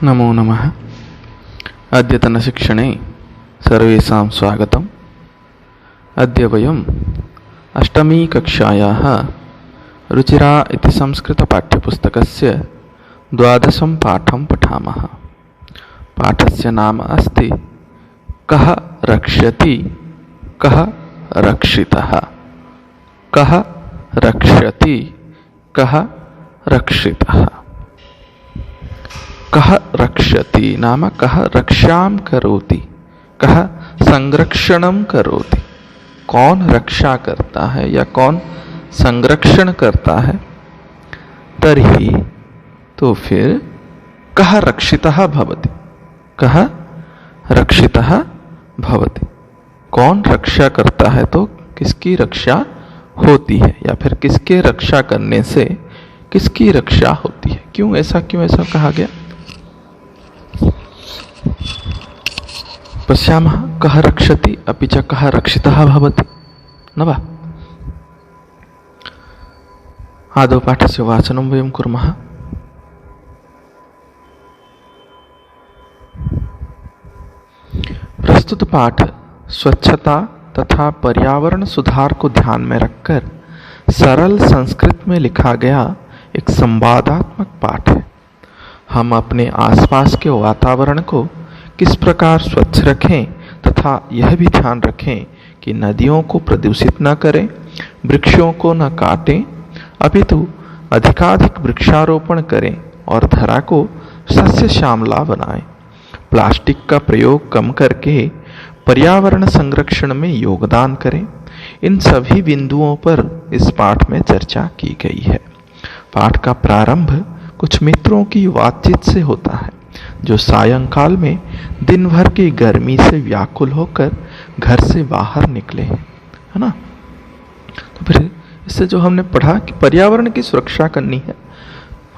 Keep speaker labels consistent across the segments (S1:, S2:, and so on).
S1: नमो नमः। अद्यतनशिक्षणे सर्वेषां स्वागतम्। अद्य वयम् अष्टमी कक्षायाः रुचिरा इति संस्कृतपाठ्यपुस्तकस्य 12 पाठं पठामः। पाठस्य नाम अस्ति कः रक्ष्यति कः रक्षितः। कः रक्ष्यति कः रक्षितः। कः रक्ष्यति नाम कः रक्षां करोति, कः संरक्षणं करोति। कौन रक्षा करता है या कौन संरक्षण करता है। तर्हि तो फिर कः रक्षितः भवति, कः रक्षितः भवति। कौन रक्षा करता है तो किसकी रक्षा होती है, या फिर किसके रक्षा करने से किसकी रक्षा होती है। क्यों ऐसा कहा गया। पश्यामः कः रक्षति अपि च कः रक्षितः भवति न वा। आदौ पाठस्य वाचनं वयं कुर्मः। प्रस्तुत पाठ स्वच्छता तथा पर्यावरण सुधार को ध्यान में रखकर सरल संस्कृत में लिखा गया एक संवादात्मक पाठ है। हम अपने आसपास के वातावरण को किस प्रकार स्वच्छ रखें तथा यह भी ध्यान रखें कि नदियों को प्रदूषित न करें, वृक्षों को न काटें, अपितु अधिकाधिक वृक्षारोपण करें और धरा को सस्य श्यामला बनाएं। प्लास्टिक का प्रयोग कम करके पर्यावरण संरक्षण में योगदान करें। इन सभी बिंदुओं पर इस पाठ में चर्चा की गई है। पाठ का प्रारंभ कुछ मित्रों की बातचीत से होता है जो सायंकाल में दिन भर की गर्मी से व्याकुल होकर घर से बाहर निकले हैं, है ना। तो फिर इससे जो हमने पढ़ा कि पर्यावरण की सुरक्षा करनी है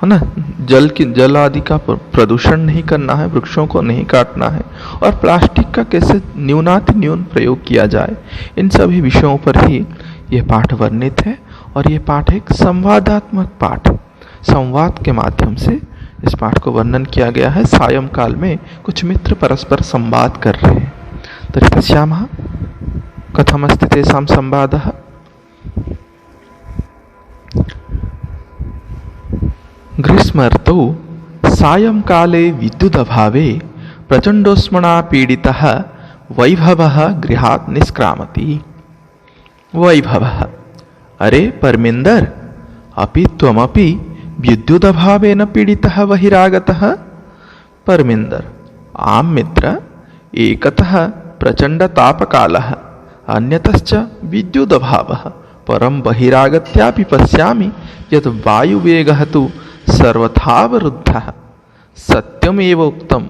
S1: ना। जल आदि का प्रदूषण नहीं करना है, वृक्षों को नहीं काटना है, और प्लास्टिक का कैसे न्यूनातिन्यून प्रयोग किया जाए। इन सभी विषयों पर ही यह पाठ वर्णित है। और यह पाठ एक संवादात्मक पाठ है। संवाद के माध्यम से इस पाठ को वर्णन किया गया है। सायंकाल में कुछ मित्र परस्पर संवाद कर रहे हैं। तर्हि पश्यामः कथमस्ति तेषां संवादः। ग्रीष्म ऋतौ सायंकाले विद्युदभावे प्रचण्डोष्मणा पीडितः वैभवः गृहात् निष्क्रामति। वैभवः: अरे परमिन्दर, अपि त्वमपि विद्युदभावेन पीडितः बहिरागतः। परमिन्दर: आम् मित्र, एकतः प्रचण्डतापकालः, अन्यतश्च विद्युदभावः। परं बहिरागत्यापि पश्यामि यत् वायुवेगः तु सर्वथावरुद्धः। सत्यमेव उक्तं,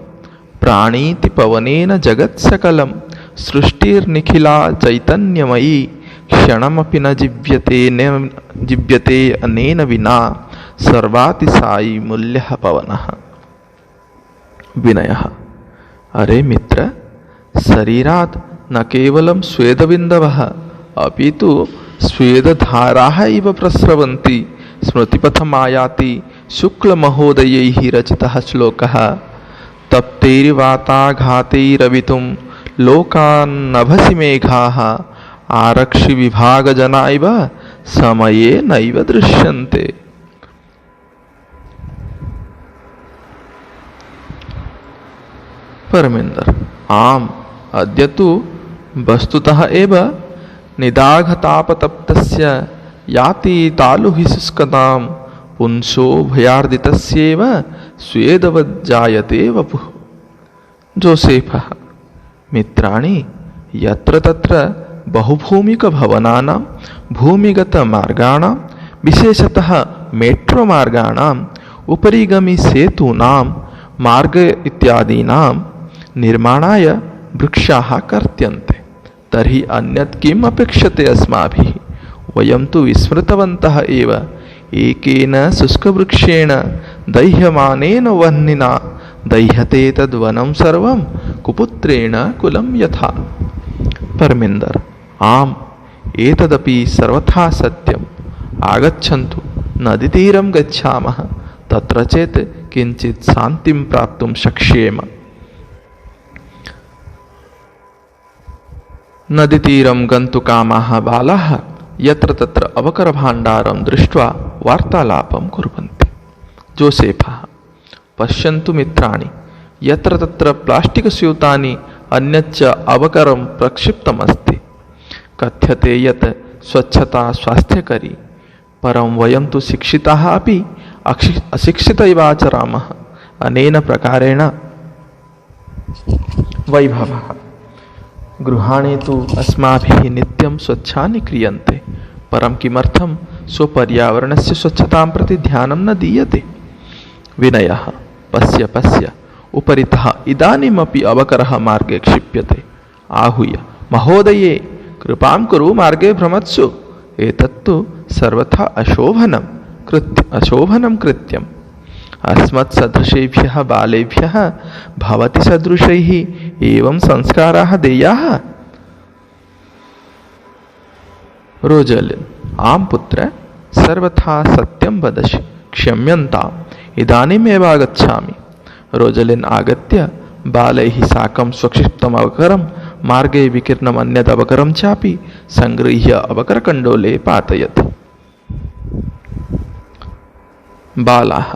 S1: प्राणीति पवनेन जगत्सकलं, सृष्टिर्निखिला चैतन्यमयी, क्षणमपि न जीव्यते अनेन विना, सर्वातिशायी मूल्यः पवनः। विनयः: अरे मित्र, शरीरात् न केवलं स्वेदबिन्दवः अपितु स्वेदधाराः इव प्रस्रवन्ति। स्मृतिपथमायाति शुक्लमहोदयैः रचितः श्लोकः। तप्तैर्वाताघातैरवितुं लोकान्नभसि मेघाः, आरक्षि विभागजना इव समये नैव दृश्यन्ते। परमिन्दर: आम्, अद्य तु वस्तुतः एव निदाघतापतप्तस्य याति तालुहिशुष्कतां, पुंसो भयार्दितस्येव स्वेदवज्जायते वपुः। जोसेफः: मित्राणि, यत्र तत्र बहुभूमिकभवनानां, भूमिगतमार्गाणां, विशेषतः मेट्रोमार्गाणां, उपरिगमी सेतूनां, मार्ग इत्यादीनां निर्माणाय वृक्षाः कर्त्यन्ते। तर्हि अन्यत् किम् अपेक्षते अस्माभिः। वयं तु विस्मृतवन्तः एव। एकेन शुष्कवृक्षेण दह्यमानेन वह्निना दह्यते तद्वनं सर्वं कुपुत्रेण कुलं यथा। परमिन्दर: आम्, एतदपि सर्वथा सत्यम्। आगच्छन्तु, नदीतीरं गच्छामः। तत्र चेत् किंचित शांतिं प्राप्तुं शक्ष्येम। नदीतीरं गन्तुकामाः बालाः यत्र तत्र अवकरभाण्डारं दृष्ट्वा वार्तालापं कुर्वन्ति। जोसेफः पश्यन्तु मित्राणि, यत्र तत्र प्लास्टिकस्यूतानि अन्यच्च अवकरं प्रक्षिप्तमस्ति। कथ्यते यत् स्वच्छता स्वास्थ्यकरी, परं वयं तु शिक्षिताः अपि अशिक्षित इव आचरामः। अनेन प्रकारेण वैभवः गृहाणि तु अस्माभिः नित्यं स्वच्छानि क्रियन्ते, परं किमर्थं स्वपर्यावरणस्य स्वच्छतां प्रति ध्यानं न दीयते। विनयः पश्य पश्य, उपरितः इदानीमपि अवकरः मार्गे क्षिप्यते। आहूय महोदये कृपां कुरु, मार्गे भ्रमत्सु। एतत्तु सर्वथा अशोभनं कृत्यम्। अस्मत्सदृशेभ्यः बालेभ्यः भवति सदृशैः एवं संस्काराः देयाः। रोजलिन् आं पुत्र, सर्वथा सत्यं वदसि, क्षम्यन्ताम्, इदानीमेव आगच्छामि। रोजलिन् आगत्य बालैः साकं स्वक्षिप्तम् अवकरं मार्गे विकीर्णम् अन्यदवकरं चापि सङ्गृह्य अवकरकण्डोले पातयति। बालाः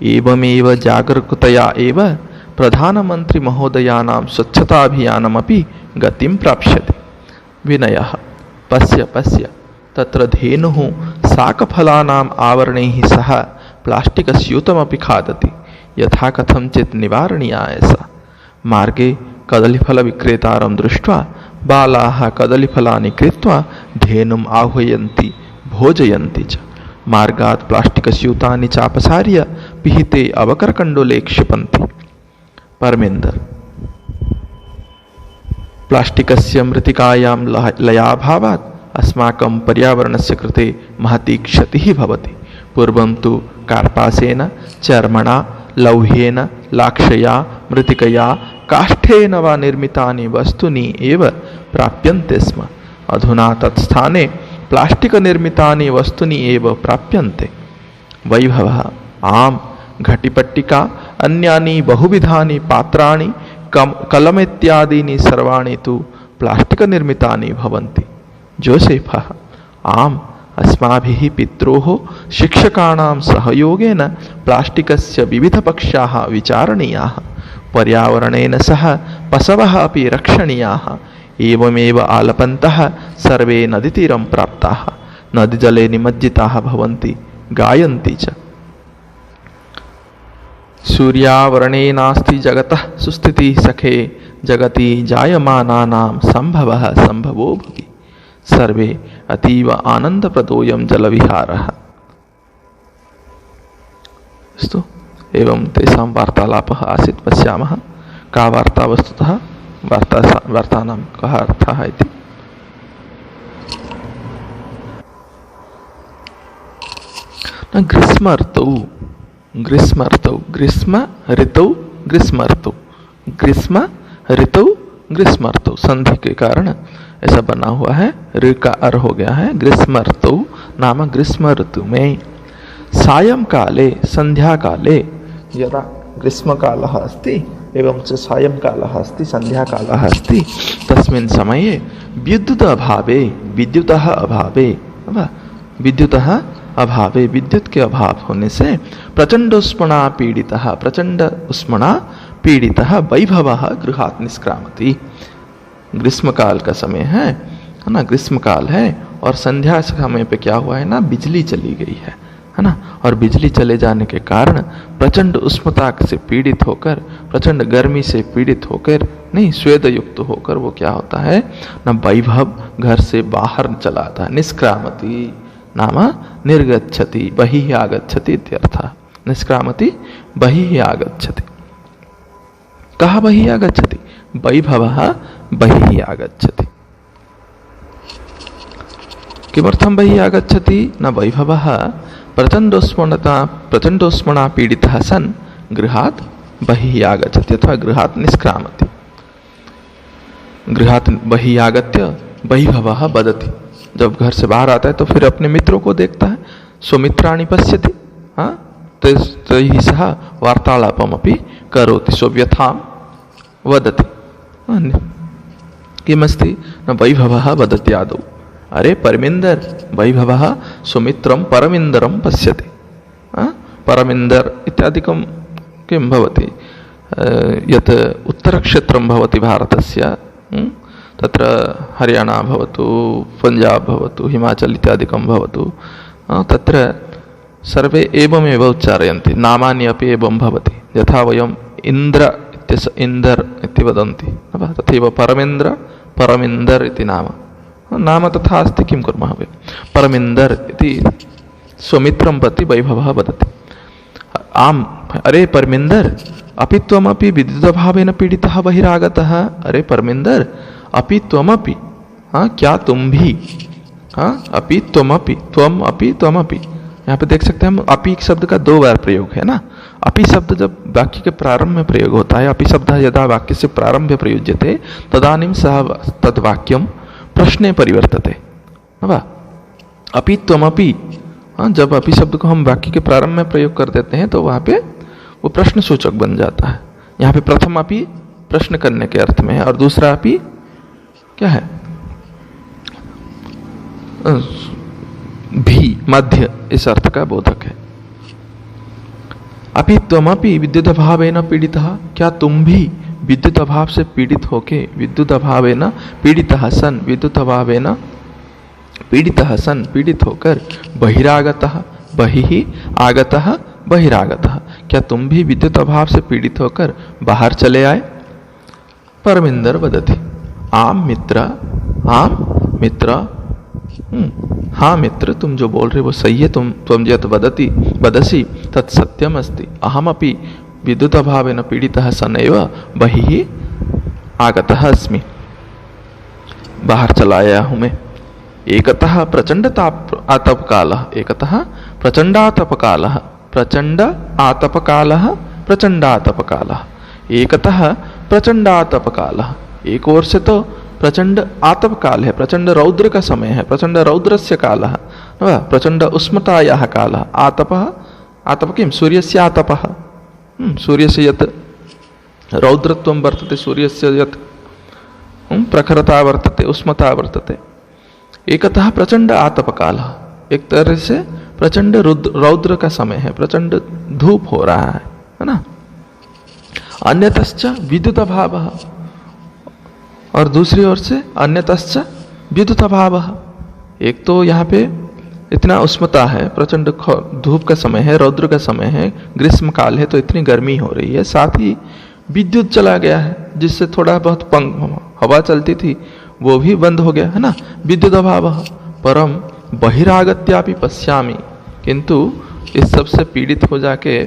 S1: एवमेव जागरूकतया एव प्रधानमन्त्रिमहोदयानां स्वच्छताभियानमपि गतिं प्राप्स्यति। विनयः पश्य पश्य, तत्र धेनुः शाकफलानाम् आवरणैः सह प्लास्टिकस्यूतमपि खादति। यथा कथञ्चित् निवारणीयाय सा। मार्गे कदलीफलविक्रेतारं दृष्ट्वा बालाः कदलीफलानि कृत्वा धेनुम् आह्वयन्ति, भोजयन्ति च। मार्गात् प्लास्टिकस्यूतानि चापसार्य पिहिते अवकरकण्डोले क्षिपन्ति। परमेन्दर् प्लास्टिकस्य मृत्तिकायां लयाभावात् अस्माकं पर्यावरणस्य कृते महती क्षतिः भवति। पूर्वं तु कार्पासेन, चर्मणा, लौह्येन, लाक्षया, मृत्तिकया, काष्ठेन वा निर्मितानि वस्तूनि एव प्राप्यन्ते स्म। अधुना तत्स्थाने प्लास्टिकनिर्मितानि वस्तूनि एव प्राप्यन्ते। वैभवः आम्, घटिपट्टिका, अन्यानि बहुविधानि पात्राणि, कलमित्यादीनि सर्वाणि तु प्लास्टिकनिर्मितानि भवन्ति। जोसेफः आम्, अस्माभिः पित्रोः शिक्षकाणां सहयोगेन प्लास्टिकस्य विविधपक्षाः विचारणीयाः। पर्यावरणेन सह पशवः अपि रक्षणीयाः। एवमेव आलपन्तः सर्वे नदीतीरं प्राप्ताः। नदीजले निमज्जिताः भवन्ति, गायन्ति च। सूर्यावरणे नास्ति जगतः सुस्थितिः सखे, जगति जायमानानां सम्भवः सम्भवो भुवि। सर्वे अतीव आनन्दप्रदोऽयं जलविहारः। अस्तु, एवं तेषां वार्तालापः आसीत्। पश्यामः का वार्ता वस्तुतः वार्तानां कः अर्थः इति। ग्रीष्म ऋतौ संधि के कारण ऐसा बना हुआ है। ऋ का अर हो गया है। ग्रीष्म ऋतु नाम ग्रीष्म ऋतु में सायं काले संध्या काले यदा ग्रीष्म कालः अस्ति एवं च सायं कालः अस्ति, संध्या कालः अस्ति, तस्मिन् समये विद्युत के अभाव होने से प्रचंड उष्मणा पीड़ितः वैभवः गृहात् निष्क्रामति। ग्रीष्म काल का समय है ना, ग्रीष्म काल है और संध्या समय पे क्या हुआ है ना, बिजली चली गई है ना। और बिजली चले जाने के कारण प्रचंड उष्णता से पीड़ित होकर, प्रचंड गर्मी से पीड़ित होकर, नहीं स्वेद युक्त होकर वो क्या होता है ना, वैभव घर से बाहर चला आता है। निष्क्रामति नाम निर्गच्छति, बहिः आगच्छति इत्यर्थः। निष्क्रामति बहिः आगच्छति। कः बहिः आगच्छति? वैभवः बहिः आगच्छति। किमर्थं बहिः आगच्छति? न वैभवः प्रचंडोष्मणा पीड़ितः सन् गृहात् बहिः आगच्छति अथवा गृहात् निष्क्रामति। गृहात् बहिः आगत्य वैभवः वदति। जब घर से बाहर आता है तो फिर अपने मित्रों को देखता है। स्वमित्राणि पश्यति, हाँ तैः सह वार्तालापमपि करोति, स्वव्यथां वदति। किमस्ति न वैभवः वदति आदौ, अरे परमिन्दर वैभवः सुमित्रं परमिन्दरं पश्यति। परमिन्दर इत्यादिकं किं भवति, यत् उत्तरक्षेत्रं भवति भारतस्य, तत्र हरियाणा भवतु, पञ्जाब् भवतु, हिमाचल इत्यादिकं भवतु, तत्र सर्वे एवमेव उच्चारयन्ति, नामानि अपि एवं भवति। यथा वयम् इन्द्र इत्यस्य इन्दर् इति वदन्ति, तथैव परमेन्द्र परमिन्दर् इति नाम तथा अस्ति, किं कुर्मः वयं। परमिन्दर् इति स्वमित्रं प्रति वैभवः वदति, आम् अरे परमिन्दर्, अपि त्वमपि विद्युदभावेन पीडितः बहिरागतः। अरे परमिन्दर, अपि त्वमपि, क्या तुम भी, अपि त्वमपि, त्वम अपि त्वमपि। यहाँ पे देख सकते हैं हम, अपि शब्द का 2 बार प्रयोग है ना। अपि शब्द जब वाक्य के प्रारंभ में प्रयोग होता है, अपि शब्द यदा वाक्य से प्रारंभ प्रयुज्यते तदानीं सह तद्वाक्यं प्रश्ने परिवर्तते। अपि त्वमपि, जब अपि शब्द को हम वाक्य के प्रारंभ में प्रयोग कर देते हैं तो वहाँ पे वो प्रश्न सूचक बन जाता है। यहाँ पे प्रथम अपि प्रश्न करने के अर्थ में है और दूसरा अपि क्या है, भी, मध्य, इस अर्थ का बोधक है। अपि त्वमपि विद्युत अभावेन पीड़ितः, क्या तुम भी विद्युत अभाव से पीड़ित होके, विद्युत अभावेन पीड़ितः सन, विद्युत अभावेन पीड़ितः सन, पीड़ित होकर, बहिरागतः, बहिः आगतः बहिरागतः, क्या तुम भी विद्युत अभाव से पीड़ित होकर बाहर चले आए। परमिंदर वदति, आम मित्र, आम मित्र, हाँ मित्र, तुम जो बोल रहे वो सही है, तुम यत् वदति वदसि तत् सत्यम अस्ति, अहमपि विद्युत अभावेन पीड़ितः सनैव बहिः आगतः अस्मि, बाहर चला आया हूँ मैं। एकतः प्रचंड आतपकालः, एकतः प्रचंडातपकालः, प्रचंड आतपकालः, प्रचंडातपकालः, एकतः प्रचंडातपकालः, एक ओर से तो प्रचंड आतपकाल है, प्रचंड रौद्र का समय है, प्रचंड रौद्रस्य कालः, प्रचंड उष्मतायाः कालः, आतपः, आतप किं, सूर्यस्य आतपः, सूर्यस्य यत् रौद्रत्वं वर्तते, सूर्यस्य यत् प्रखरता वर्तते, उष्मता वर्तते। एकतः प्रचंड आतपकालः, एक तरह से प्रचंड रौद्र का समय है, प्रचंड धूप हो रहा है ना। अन्यतश्च विद्युत अभावः, और दूसरी ओर से अन्यतश्च विद्युत अभावः, एक तो यहाँ पे इतना उष्मता है, प्रचंड धूप का समय है, रौद्र का समय है, ग्रीष्म काल है तो इतनी गर्मी हो रही है, साथ ही विद्युत चला गया है जिससे थोड़ा बहुत हवा चलती थी वो भी बंद हो गया है ना। विद्युत अभावः, परम बहिरागत्यापि पश्यामि, किंतु इस सब से पीड़ित हो जाके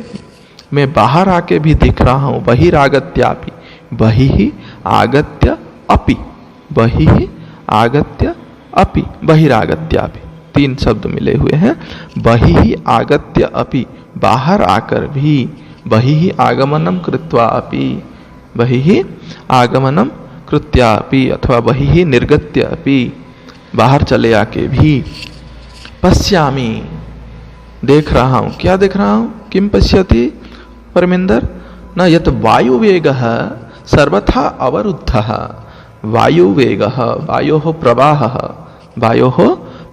S1: मैं बाहर आके भी दिख रहा हूँ। बहिरागत्यापि, बहिः आगत्य अपि, बहिः आगत्य अपि, बहिरागत्यापि, 3 शब्द मिले हुए हैं। बहिः आगत्य अपि, बाहर आकर भी, बहिः आगमनम कृत्वा अपि, बहिः आगमनम कृत्या अपि, अथवा बहिः निर्गत्य अपि, बाहर चले आके भी, पश्यामि, देख रहा हूँ। क्या देख रहा हूँ, किम पश्यति परमेंदर, न यत् वायुवेगः सर्वथा अवरुद्धः, वायुवेगः, वायोः प्रवाहः, वायोः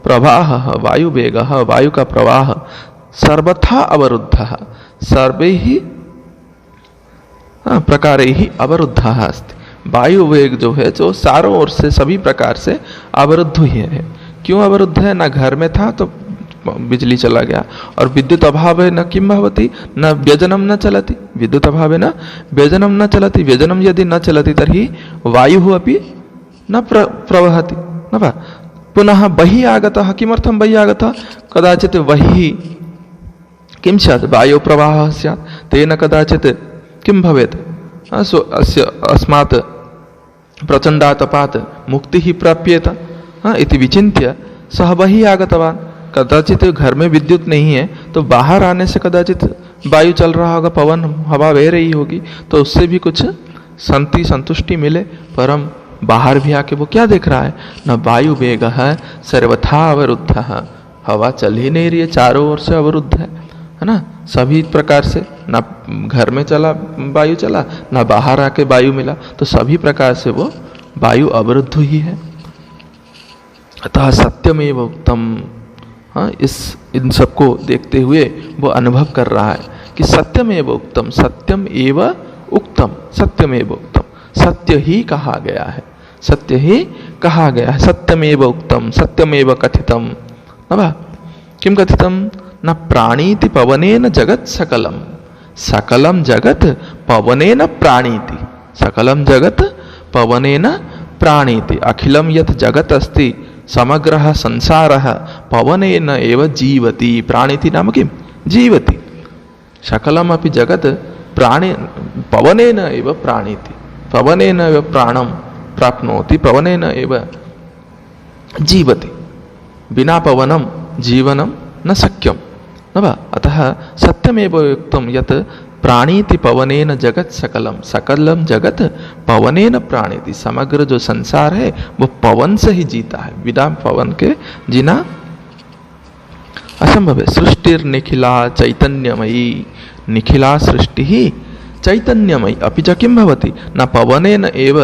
S1: प्रवाहः, वायुवेगः, वायु का प्रवाह, सर्वथा अवरुद्धः, सर्वैः प्रकारैः अवरुद्धः अस्ति। वायु वेग जो है जो चारों ओर से सभी प्रकार से अवरुद्ध ही है। क्यों अवरुद्ध है, न घर में था तो बिजली चला गया, और विद्युत अभाव है न किम भवति, न व्यजनम न चलति, विद्युत अभाव है न व्यजनम न चलति, व्यजनम यदि न चलति तर्हि वायुः अपि न प्रवहति न वा। पुनः बहिः आगतः, किमर्थं बहिः आगतः, कदाचित् बहिः किं स्यात्, वायु प्रवाहः स्यात्, तेन कदाचित् किं भवेत्, अस्मात् प्रचंडातपात् मुक्तिः प्राप्येत इति विचिन्त्य सः बहिः आगतवान्। कदाचित घर में विद्युत नहीं है तो बाहर आने से कदाचित वायु चल रहा होगा, पवन हवा बह रही होगी, तो उससे भी कुछ संतुष्टि मिले। परम बाहर भी आके वो क्या देख रहा है, न वायु वेग है सर्वथा अवरुद्ध, हवा चल ही नहीं रही है, चारों ओर से अवरुद्ध है ना। सभी प्रकार से, ना घर में चला वायु चला, ना बाहर आके वायु मिला, तो सभी प्रकार से वो वायु अवरुद्ध ही है। अतः सत्यमेव उक्तम। हाँ, इन सबको देखते हुए वो अनुभव कर रहा है कि सत्यमेव उक्तम, सत्यम एव उक्तम, सत्यमेव उक्तम, सत्य ही कहा गया है, सत्य ही कहा गया है। सत्यमेव उक्तम, सत्यमेव कथितम। न किम कथितम? न प्राणीति पवनेन जगत सकलम, सकलम जगत पवनेन प्राणीति, सकलम जगत पवनेन प्राणीति, अखिलम यत् जगत अस्ति समग्रः संसारः पवनेन एव जीवति। प्राणीति नाम किम? जीवति। सकलम अपि जगत प्राणे पवनेन एव प्राणीति, पवनेन एव प्राणं प्राप्नोति, पवनेन एव जीवति। बिना पवनं जीवनं न शक्यं। न वा? अतः सत्यमेव उक्तं यत् प्राणीति पवनेन जगत सकलम, सकलम जगत पवनेन प्राणीति। समग्र जो संसार है वो पवन से ही जीता है, बिना पवन के जीना असंभव है। सृष्टिर निखिला चैतन्यमयी, निखिला सृष्टि ही चैतन्यमयी। अपि च किं भवति? न पवनेन एव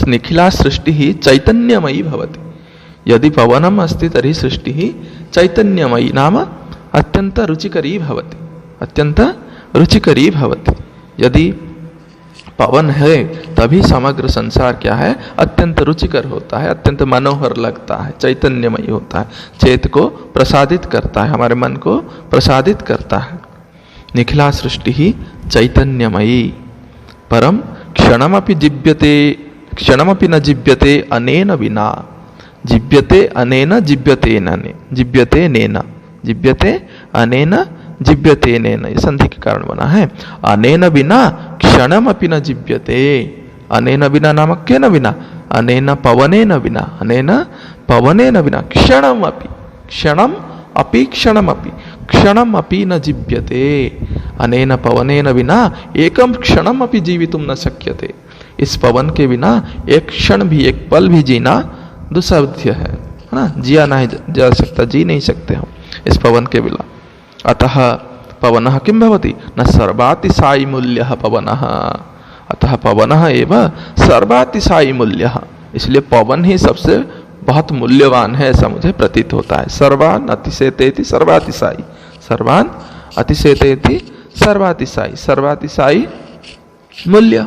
S1: निखिला सृष्टि ही चैतन्यमयी भवति। यदि पवनम अस्ति तर्हि सृष्टि ही चैतन्यमयी नाम अत्यंत रुचिकरी भवति, अत्यंत रुचिकरी भवति। यदि पवन है तभी समग्र संसार क्या है? अत्यंत रुचिकर होता है, अत्यंत मनोहर लगता है, चैतन्यमयी होता है, चेत को प्रसादित करता है, हमारे मन को प्रसादित करता है। निखिला सृष्टि ही चैतन्यमयी। परम क्षणमपि जिव्यते, क्षणमपि न जिव्यते अनेन विना। जिव्यते अनेन जिव्यते नने, जिव्यते नेन, जिव्यते अनेन जिव्यते नेन, ये संधि के कारण बना है। अनेन बिना क्षणमपि न जिव्यते। अनेन बिना नामक केन बिना? अनेन पवनेन बिना, अनेन पवनेन बिना क्षणमपि, क्षणम अपि क्षणमपि, क्षणमपि न जिव्यते। अनेन पवनेन बिना एकम क्षणमपि जीवितुं न शक्यते। इस पवन के बिना एक क्षण भी, एक पल भी जीना दुस्साध्य है ना? जिया नहीं जा सकता, जी नहीं सकते हम इस पवन के बिना। अतः पवनः किं भवति? न सर्वातिशायी मूल्यः पवनः। अतः पवनः एव सर्वातिशायी मूल्यः। इसलिए पवन ही सबसे बहुत मूल्यवान है, ऐसा मुझे प्रतीत होता है। सर्वान अतिशेतेति सर्वातिशायी, सर्वान अतिशेतेति सर्वातिशायी, सर्वातिशायी मूल्य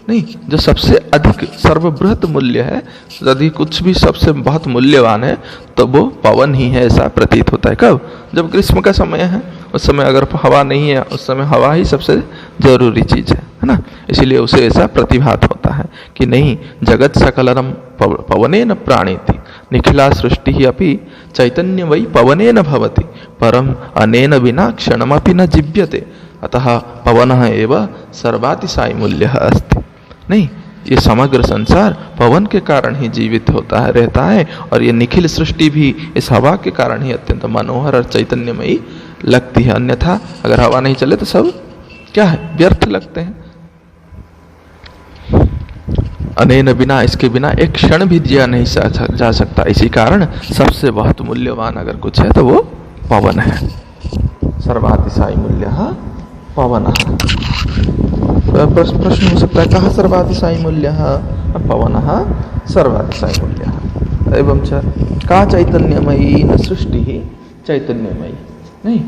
S1: नहीं, जो सबसे अधिक सर्वबृहत मूल्य है, यदि कुछ भी सबसे बहुत मूल्यवान है तो वो पवन ही है, ऐसा प्रतीत होता है। कब? जब ग्रीष्म का समय है, उस समय अगर हवा नहीं है, उस समय हवा ही सबसे जरूरी चीज है ना? इसीलिए उसे ऐसा प्रतिभात होता है कि नहीं, जगत सकलम पवनेन प्राणीति, निखिला सृष्टि ही अपि चैतन्य वै पवनेन भवति, परम अनेन विना क्षणमपि न जिव्यते। अतः पवनः एव सर्वातिशायी मूल्यः अस्ति। नहीं, ये समग्र संसार पवन के कारण ही जीवित होता है, रहता है, और ये निखिल सृष्टि भी इस हवा के कारण ही अत्यंत मनोहर और चैतन्यमयी लगती है। अन्यथा अगर हवा नहीं चले तो सब क्या है? व्यर्थ लगते हैं। अनेन बिना, इसके बिना एक क्षण भी जिया नहीं जा सकता। इसी कारण सबसे बहुत मूल्यवान अगर कुछ है तो वो पवन है। सर्वातिशायी मूल्यः पवनः। प्रश्न हो सकता है, कहाँ सर्वातिशायी मूल्यः? पवनः सर्वातिशायी मूल्यः। एवं च का चैतन्यमयी न सृष्टि ही चैतन्यमयी। नहीं,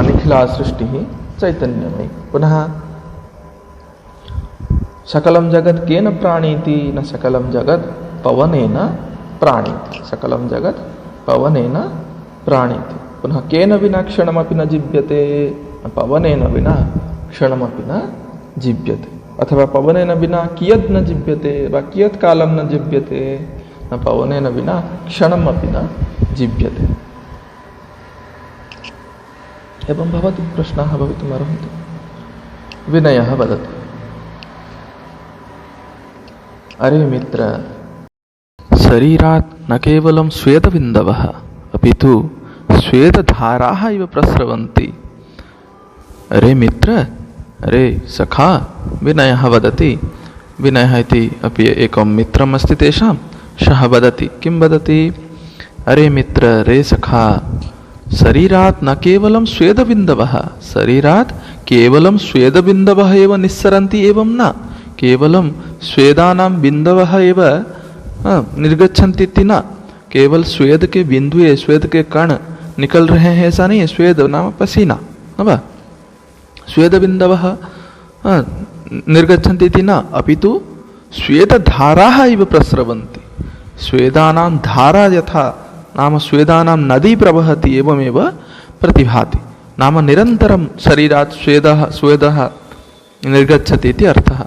S1: निखिला सृष्टि ही चैतन्यमयी। पुनः सकलम जगत केन प्राणीति? न सकलम जगत पवनेन प्राणीति, सकलम जगत पवनेन प्राणीति। पुनः केन विना क्षणमपि न जिव्यते? पवनेन विना क्षणमपि न जिव्यते। अथवा पवनेन बिना कियत् न जिव्यते वा कियत् कालं न जिव्यते? न पवनेन विना क्षणमपि न जिव्यते। एवं भवति प्रश्नाः भवितुमर्हन्ति। विनयः वदति, अरे मित्र, शरीरात् न केवलं स्वेदबिन्दवः अपितु स्वेदधाराः इव प्रस्रवन्ति। अरे मित्र, अरे सखा, विनयः वदति। विनयः इति अपि एकं मित्रम् अस्ति तेषां। सः वदति, किं वदति? अरे मित्र, रे सखा, शरीरात् न केवलं स्वेदबिन्दवः, शरीरात् केवलं स्वेदबिन्दवः एव निस्सरन्ति एवं न, केवलं स्वेदानां बिन्दवः एव निर्गच्छन्ति इति न, केवल स्वेद के बिंदु स्वेद के कण निकल रहे हैं ऐसा नहीं है। स्वेद नाम पसीना, अब स्वेद बिन्दवः निर्गच्छन्ति इति न, अपितु स्वेदधाराः इव प्रस्रवन्ति। स्वेदानां धारा यथा नाम स्वेदानां नदी प्रवहति एवमेव प्रतिभाति, नाम निरंतरं शरीरात् स्वेदः निर्गच्छति इति अर्थः।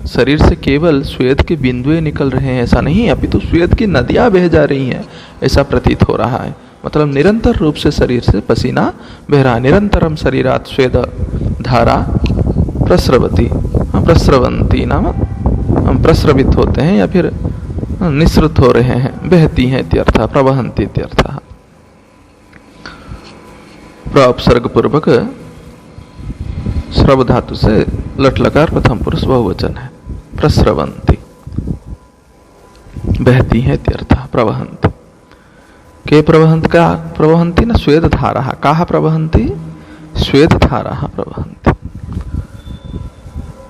S1: शरीर से केवल स्वेद के बिंदुएं निकल रहे हैं ऐसा नहीं, अपितु स्वेद की नदियां बह जा रही हैं ऐसा प्रतीत हो रहा है। मतलब निरंतर रूप से शरीर से पसीना बह रहा है। निरंतरम शरीरात् स्वेद धारा प्रस्रवती, प्रस्रवंती नाम प्रस्रवित होते हैं या फिर निसृत हो रहे हैं, बहती हैं इत्यर्थः, प्रवहन्ति इत्यर्थः। प्रउपसर्ग पूर्वक स्रव धातु से लट लकार प्रथम पुरुष बहुवचन है। प्रस्रवंती बहती हैं इत्यर्थः, प्रवहन्ति। के प्रवहन्ति का प्रवहन्ति न स्वेद धाराः, काः प्रवहन्ति? स्वेद धाराः प्रवहन्ति।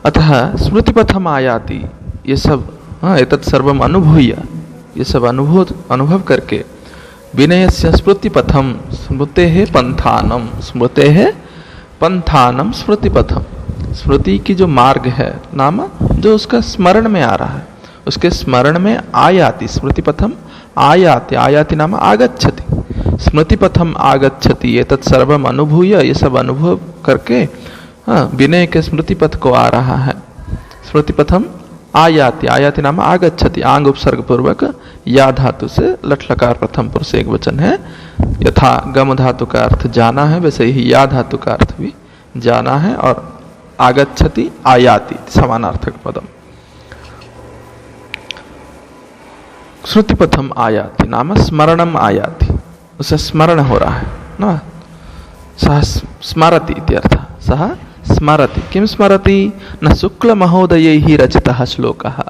S1: अतः स्मृतिपथम आयाति, ये सब एतत् सर्वम अनुभूय, ये सब अनुभव करके विनयस्य स्मृतिपथम, स्मृतेः पंथानम, स्मृतेः पंथानम स्मृतिपथम, स्मृति की जो मार्ग है नाम जो उसका स्मरण में आ रहा है, उसके स्मरण में आयाति, स्मृतिपथम आयाति, आयाति नाम आगच्छति, स्मृतिपथम आगच्छति, एतत् सर्वम अनुभूय, ये सब अनुभव करके विनय के स्मृतिपथ को आ रहा है। स्मृतिपथम आयाति, आयाति नाम आगच्छति, आंग उपसर्ग पूर्वक या धातु से लट लकार प्रथम पुरुष एक वचन है। यथा गम धातु का अर्थ जाना है वैसे ही या धातु का अर्थ भी जाना है, और आगच्छति आयाति समानार्थक पदम। श्रुतिपथम आयाति नाम स्मरणम आयाति, उसे स्मरण हो रहा है ना, सह स्मरति इत्यर्थ, सह स्मरति। किम स्मरति? न शुक्ल महोदयैः रचितः श्लोकः,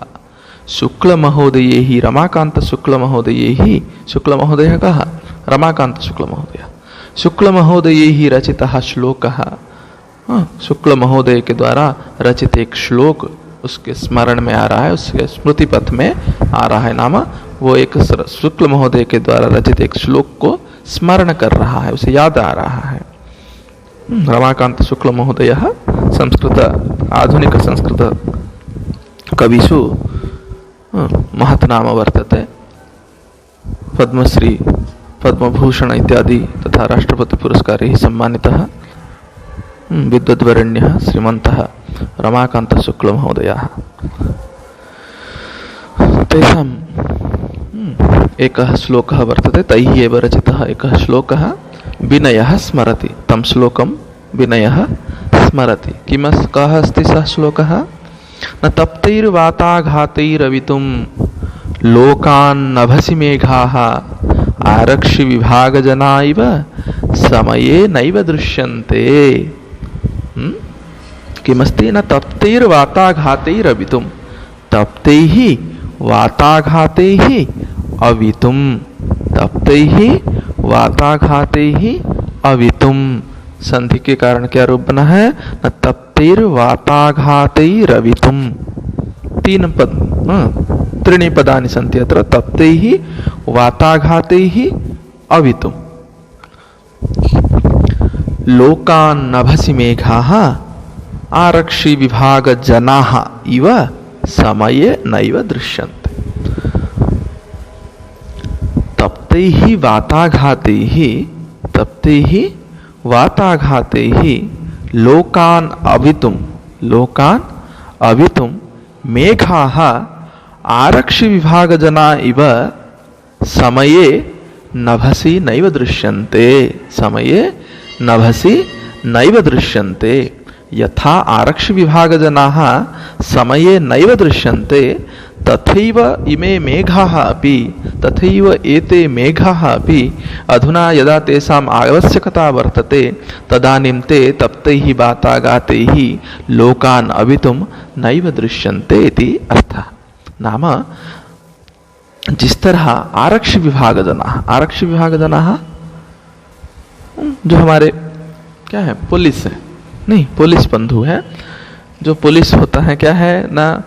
S1: शुक्ल महोदयैः, रमाकांत शुक्ल महोदयैः, शुक्ल महोदयः कः? रमाकांत शुक्ल महोदय, शुक्ल महोदयैः रचितः श्लोकः, शुक्ल महोदय के द्वारा रचित एक श्लोक उसके स्मरण में आ रहा है, उसके स्मृति पथ में आ रहा है। नाम वो एक शुक्ल महोदय के द्वारा रचित एक श्लोक को स्मरण कर रहा है, उसे याद आ रहा है। रमाकांत शुक्ल महोदय संस्कृत, आधुनिक संस्कृत कविषु महत् नाम वर्तते। पद्मश्री, पद्मभूषण इत्यादि तथा राष्ट्रपति पुरस्कारैः सम्मानितः विद्वद्वरेण्यः श्रीमन्तः रमाकांत शुक्ल महोदयः। तेषाम् एकः श्लोकः वर्तते, तैः एव रचितः एकः श्लोकः, विनयः स्मरति, तं श्लोकं विनयः स्मरति। कः अस्ति सः श्लोकः? न तप्तैर्वाताघातैरवितुं लोकान्नभसि मेघाः आरक्षि विभागजना इव समये नैव दृश्यन्ते। किमस्ति? न तप्तैर्वाताघातैरवितुं, तप्तैः वाताघातैः अवितुं, तप्तैः वाताघातैः अवितुं, संधि के कारण क्या रूप बना है? न तप्तैर्वाताघातैरवितुं, तीन पद, त्रीणि पदानि सन्ति अत्र, तप्तैः वाताघातैः अवितुं। लोकान्नभसि मेघाः आरक्षि विभाग जनाः इव समये नैव दृश्यन्ते। तप्तैः वाताघातैः, तप्तैः वाताघातैः लोकान् अवितुं, लोकान् अवितुं मेघाः आरक्षि विभागजना इव समये नभसि नैव दृश्यन्ते, समये नभसि नैव दृश्यन्ते। यथा आरक्षि विभागजनाः समये नैव दृश्यन्ते तथैव इमे मेघाः अपि, तथैव एते मेघाः अपि अधुना यदा तेषाम् आवश्यकता वर्तते तदानीं ते तप्तैः वाताघातैः लोकान् अवितुं नैव दृश्यन्ते इति अर्थः। नाम जिस तरह आरक्षि विभागजनाः, आरक्षि विभागजनाः जो हमारे क्या है, पुलिस है, नहीं पुलिस बंधु है, जो पुलिस होता है क्या है ना,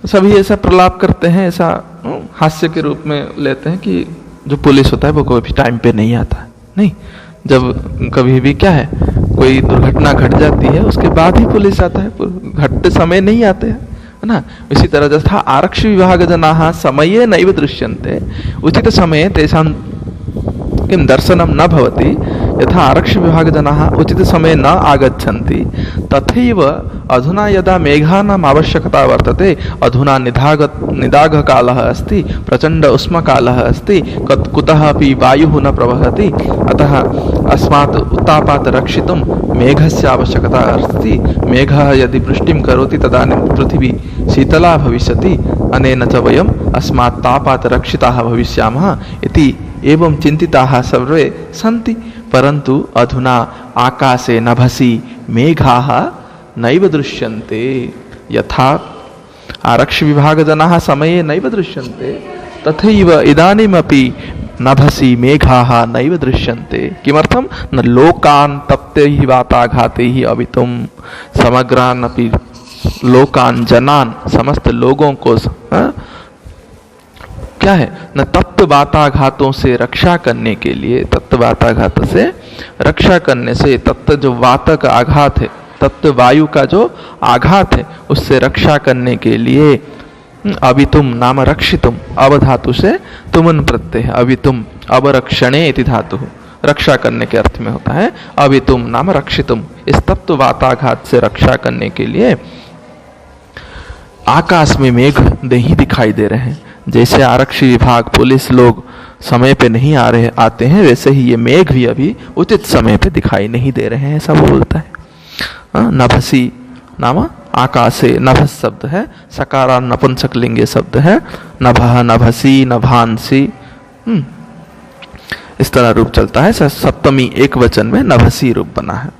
S1: सभी ऐसा प्रलाप करते हैं, ऐसा हास्य के रूप में लेते हैं कि जो पुलिस होता है वो कभी टाइम पे नहीं आता। नहीं, जब कभी भी क्या है कोई दुर्घटना घट जाती है उसके बाद ही पुलिस आता है, घटते समय नहीं आते हैं, है ना। इसी तरह यथा आरक्षि विभाग जनाः समये नैव दृश्यन्ते उचित समये तेषां किं दर्शनं न भवति, यथा आरक्षि विभाग जनाः उचित समये न आगच्छन्ति तथैव अधुना यदा मेघानाम् आवश्यकता वर्तते, अधुना निदाघकालः अस्ति, प्रचण्ड उष्मकालः अस्ति, कुतः अपि वायुः न प्रवहति, अतः अस्मात् उत्तापात् रक्षितुं मेघस्य आवश्यकता अस्ति। मेघः यदि वृष्टिं करोति तदानीं पृथिवी शीतला भविष्यति, अनेन च वयम् अस्मात् तापात् रक्षिताः भविष्यामः इति एवं चिन्तिताः सर्वे सन्ति। परन्तु अधुना आकाशे नभसि मेघाः नैव दृश्यन्ते, यथा आरक्षि विभाग जनाः समये नैव दृश्यन्ते तथैव इदानीमपि नभसि मेघाः नैव दृश्यन्ते। किमर्थं? न लोकान् तप्तैः वाताघातैः अवितुं, समग्रान् अपि लोकान् जनान्, समस्त लोगों को क्या है न तप्त वाताघातों से रक्षा करने के लिए, तप्त वाताघात से रक्षा करने से, तप्त जो वात का आघात है, तप्त वायु का जो आघात है उससे रक्षा करने के लिए अवितुम नाम रक्षितुम, अव धातु से तुमन प्रत्यय है, अवितुम अवरक्षणे इति धातु रक्षा करने के अर्थ में होता है, अवितुम नाम रक्षितुम, इस तप्त वाताघात से रक्षा करने के लिए आकाश में मेघ नहीं दिखाई दे रहे हैं। जैसे आरक्षी विभाग पुलिस लोग समय पे नहीं आते हैं, वैसे ही ये मेघ भी अभी उचित समय पे दिखाई नहीं दे रहे हैं, ऐसा बोलता है। नभसी नाम आकाशे, नभस शब्द है, सकारा नपुंसकलिंगे शब्द है, नभः नभसी नभांसी, इस तरह रूप चलता है। सप्तमी एक वचन में नभसी रूप बना है,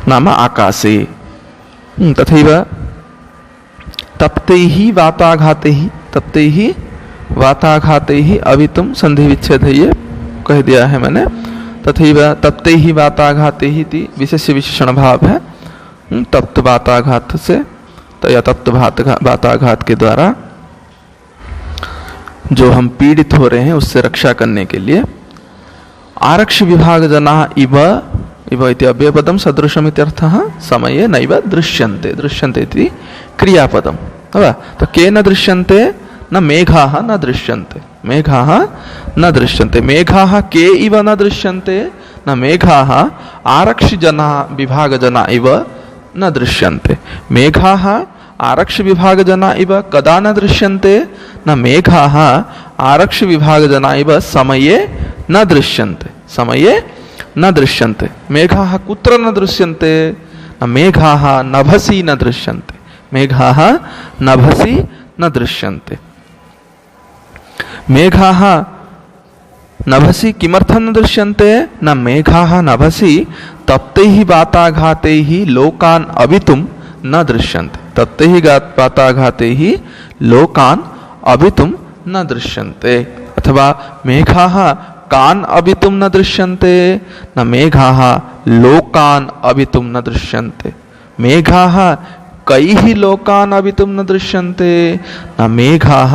S1: नाम आकाशे। तथैव तप्तैः वाताघातैः, तप्तैः वाताघातैः अवितुम संधि विच्छेद है, ये कह दिया है मैंने। तथैव तप्तैः वाताघातैः इति विशेष्य विशेषण भाव है, तप्त वाताघात से या तप्त वाताघात के द्वारा जो हम पीड़ित हो रहे हैं उससे रक्षा करने के लिए आरक्षि विभाग जना इव इव इति अव्ययपदम सदृशम इत्यर्थः समये नैव दृश्यन्ते, दृश्यन्ते इति क्रियापदम, तो के न दृश्यन्ते न मेघाः न दृश्यन्ते, मेघाः न दृश्यन्ते, मेघाः के इव न दृश्यन्ते न मेघाः आरक्षि जना विभाग जना इव न दृश्यन्ते, मेघाः आरक्षि विभाग जना इव कदा न दृश्यन्ते न मेघाः आरक्षि विभाग जना इव समये न दृश्यन्ते, समये न दृश्यन्ते। मेघाः कुत्र न दृश्यन्ते न मेघाः नभसि न दृश्यन्ते, मेघाः नभसि न दृश्यन्ते। मेघाः नभसि किमर्थं न दृश्यन्ते न मेघाः नभसि तप्तैः वाताघातैः लोकान् अवितुं न दृश्यन्ते, तप्तैः वाताघातैः लोकान् अवितुं न दृश्यन्ते। अथवा मेघाः कान् अवितुं न दृश्यन्ते न मेघाः लोकान् अवितुं न दृश्यन्ते, मेघाः कैः लोकान् अवितुं न दृश्यन्ते न मेघाः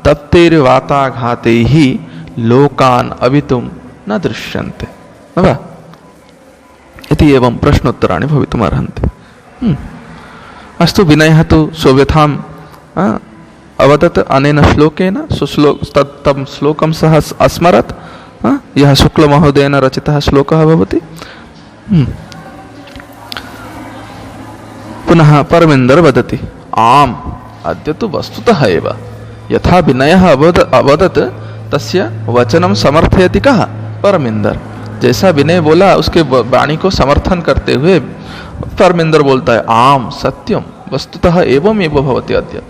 S1: तप्तैर्वाताघातैः लोकान् अवितुं न दृश्यन्ते। इति एवं प्रश्नोत्तराणि भवितुमर्हन्ति। अस्तु, विनयः तु स्वव्यथाम् अवदत् अनेन श्लोकेन, तं श्लोकं सः अस्मरत्, यः शुक्लमहोदयेन रचितः श्लोकः भवति। पुनः परमिन्दर वदति, आम् अद्य तु वस्तुतः एव यथा विनयः अवदत् तस्य वचनं समर्थयति कः? परमिन्दर। जैसा विनय बोला उसके वाणी को समर्थन करते हुए परमिन्दर बोलता है, आम सत्यम वस्तुतः एवं एव भवति अद्य।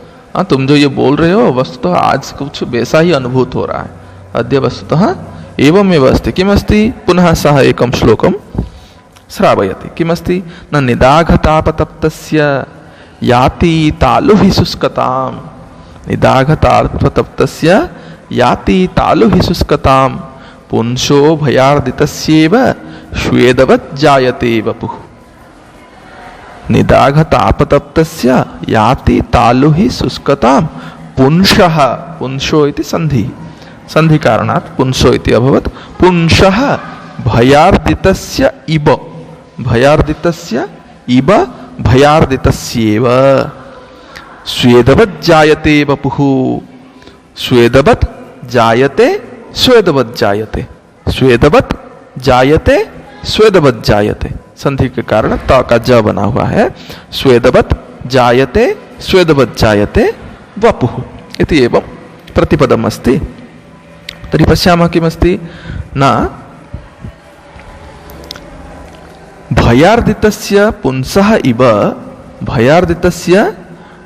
S1: तुम जो ये बोल रहे हो वस्तुतः आज कुछ वैसा ही अनुभूत हो रहा है, अद्य वस्तुतः एवं एव अस्ति। किमस्ति? पुनः सः एकं श्लोकं श्रावयति। किमस्ति? न निदाघतापतप्तस्य याति तालुहि शुष्कताम्, निदाघतापतप्तस्य याति तालुहि शुष्कताम् पुंसो भयार्दितस्येव श्वेदवत् जायते वपुः। निदाघतापतप्तस्य याति तालु हि शुष्कताम् पुंसः। पुंसो इति संधि, संधि कारणात् पुंसो इति अभवत्। पुंसः भयार्दितस्य इव, भयार्दितस्य इव भयार्दितस्येव स्वेदवत् जायते वपुः। स्वेदवत् जायते स्वेदवत् जायते, स्वेदवत् जायते स्वेदवत् जायते, संधि के कारण त का ज बना हुआ है। स्वेदवत् जायते स्वेदवत् जायते वपुः इति एवं प्रतिपदम् अस्ति। तर्हि पश्यामः किमस्ति न भयार्दितस्य पुंसः इव, भयार्दितस्य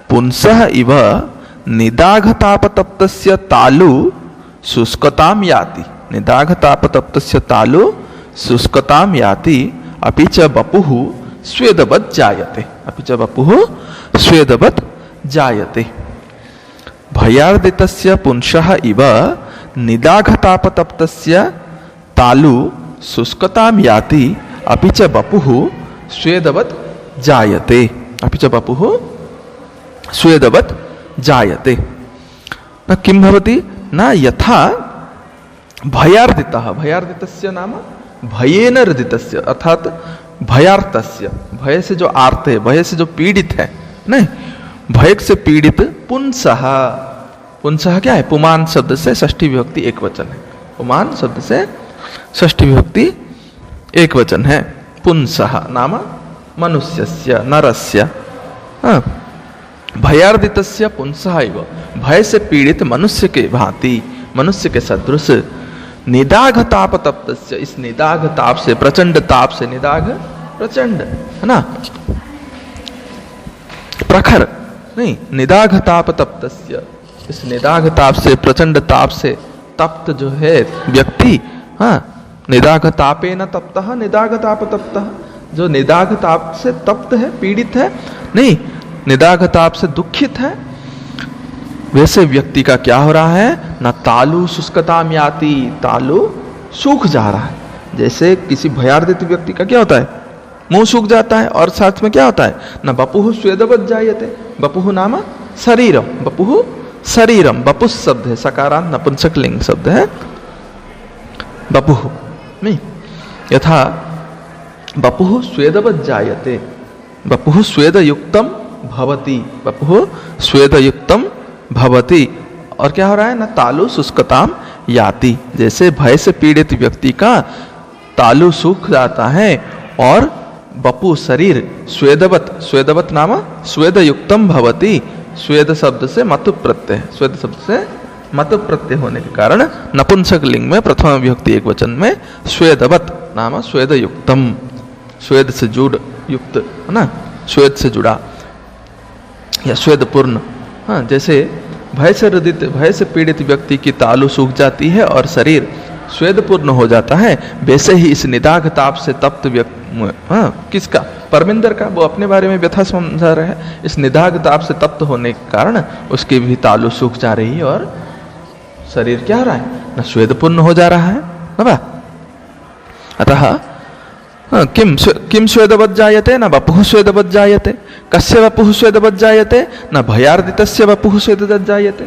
S1: पुंसः इव निदाघतापतप्तस्य तालु शुष्कतां याति। निदाघतापतप्तस्य तालु शुष्कतां याति अपि च वपुः स्वेदवत् जायते, अपि च वपुः स्वेदवत् जायते। भयार्दितस्य पुंसः इव निदाघतापतप्तस्य तालु शुष्कतां याति अपि च वपुः स्वेदवत् जायते, अपि च वपुः स्वेदवत् जायते। न किं भवति न यथा भयार्दितः, भयार्दितस्य नाम भयेन अर्दितस्य अर्थात भयार्तस्य, भय से जो आर्त है, भय से जो पीड़ित है, नहीं भय से पीड़ित पुंसः। पुंसः क्या है? पुमान शब्द से षष्ठी विभक्ति एक वचन है। पुमान शब्द से षष्ठी विभक्ति एक वचन है। पुंसः नाम मनुष्यस्य, नरस्य। भयार्दितस्य पुंसः इव, भय से पीड़ित मनुष्य के भांति, मनुष्य के सदृश। निदाघताप तप्तस्य, इस निदाघ ताप से, प्रचंड ताप से, निदाघ प्रचंड है ना, प्रखर नहीं, निदाघ ताप तप्तस्य, इस निदाघ ताप से, प्रचंड ताप से तप्त जो है व्यक्ति, हाँ निदाघ तापे न तप्तः निदाघ ताप तप्तः, जो निदाघ ताप से तप्त है, पीड़ित है, नहीं निदाघ ताप से दुखित है, वैसे व्यक्ति का क्या हो रहा है? न तालु शुष्कताम याति, तालु सूख जा रहा है। जैसे किसी भयार्दित व्यक्ति का क्या होता है? मुंह सूख जाता है। और साथ में क्या होता है? न वपुः स्वेदवत् जायते, वपुः नाम शरीरम, वपुः शरीरम, वपुः शब्द है, सकारांत नपुंसकलिंग शब्द है वपुः, नहीं यथा वपुः स्वेदवत् जायते, वपुः स्वेदयुक्तम भवति, वपुः स्वेदयुक्तम भवति। और क्या हो रहा है? न तालु शुष्कताम याति, जैसे भय से पीड़ित व्यक्ति का तालु सूख जाता है और वपु शरीर स्वेदवत, स्वेदवत नाम स्वेदयुक्तम भवति, स्वेद शब्द से मतु प्रत्यय, स्वेद शब्द से मतु प्रत्यय होने के कारण नपुंसक लिंग में प्रथम विभक्ति एक वचन में स्वेदवत नाम स्वेदयुक्तम, स्वेद से जुड़ युक्त है ना, स्वेद से जुड़ा या स्वेदपूर्ण। हाँ, जैसे भय से पीड़ित व्यक्ति की तालु सूख जाती है और शरीर स्वेदपूर्ण हो जाता है, वैसे ही इस निदाघ ताप से तप्त व्यक्ति, हाँ किसका? परमिंदर का, वो अपने बारे में व्यथा समझा रहा है। इस निदाघ ताप से तप्त होने के कारण उसकी भी तालु सूख जा रही है और शरीर क्या हो रहा है? न स्वेदपूर्ण हो जा रहा है ना। अतः किम स्वेदवत् जायते न वपुः स्वेदवत् जायते, कस्य वपुः स्वेदवत् जायते न भयार्दितस्य वपुः स्वेदवत् जायते,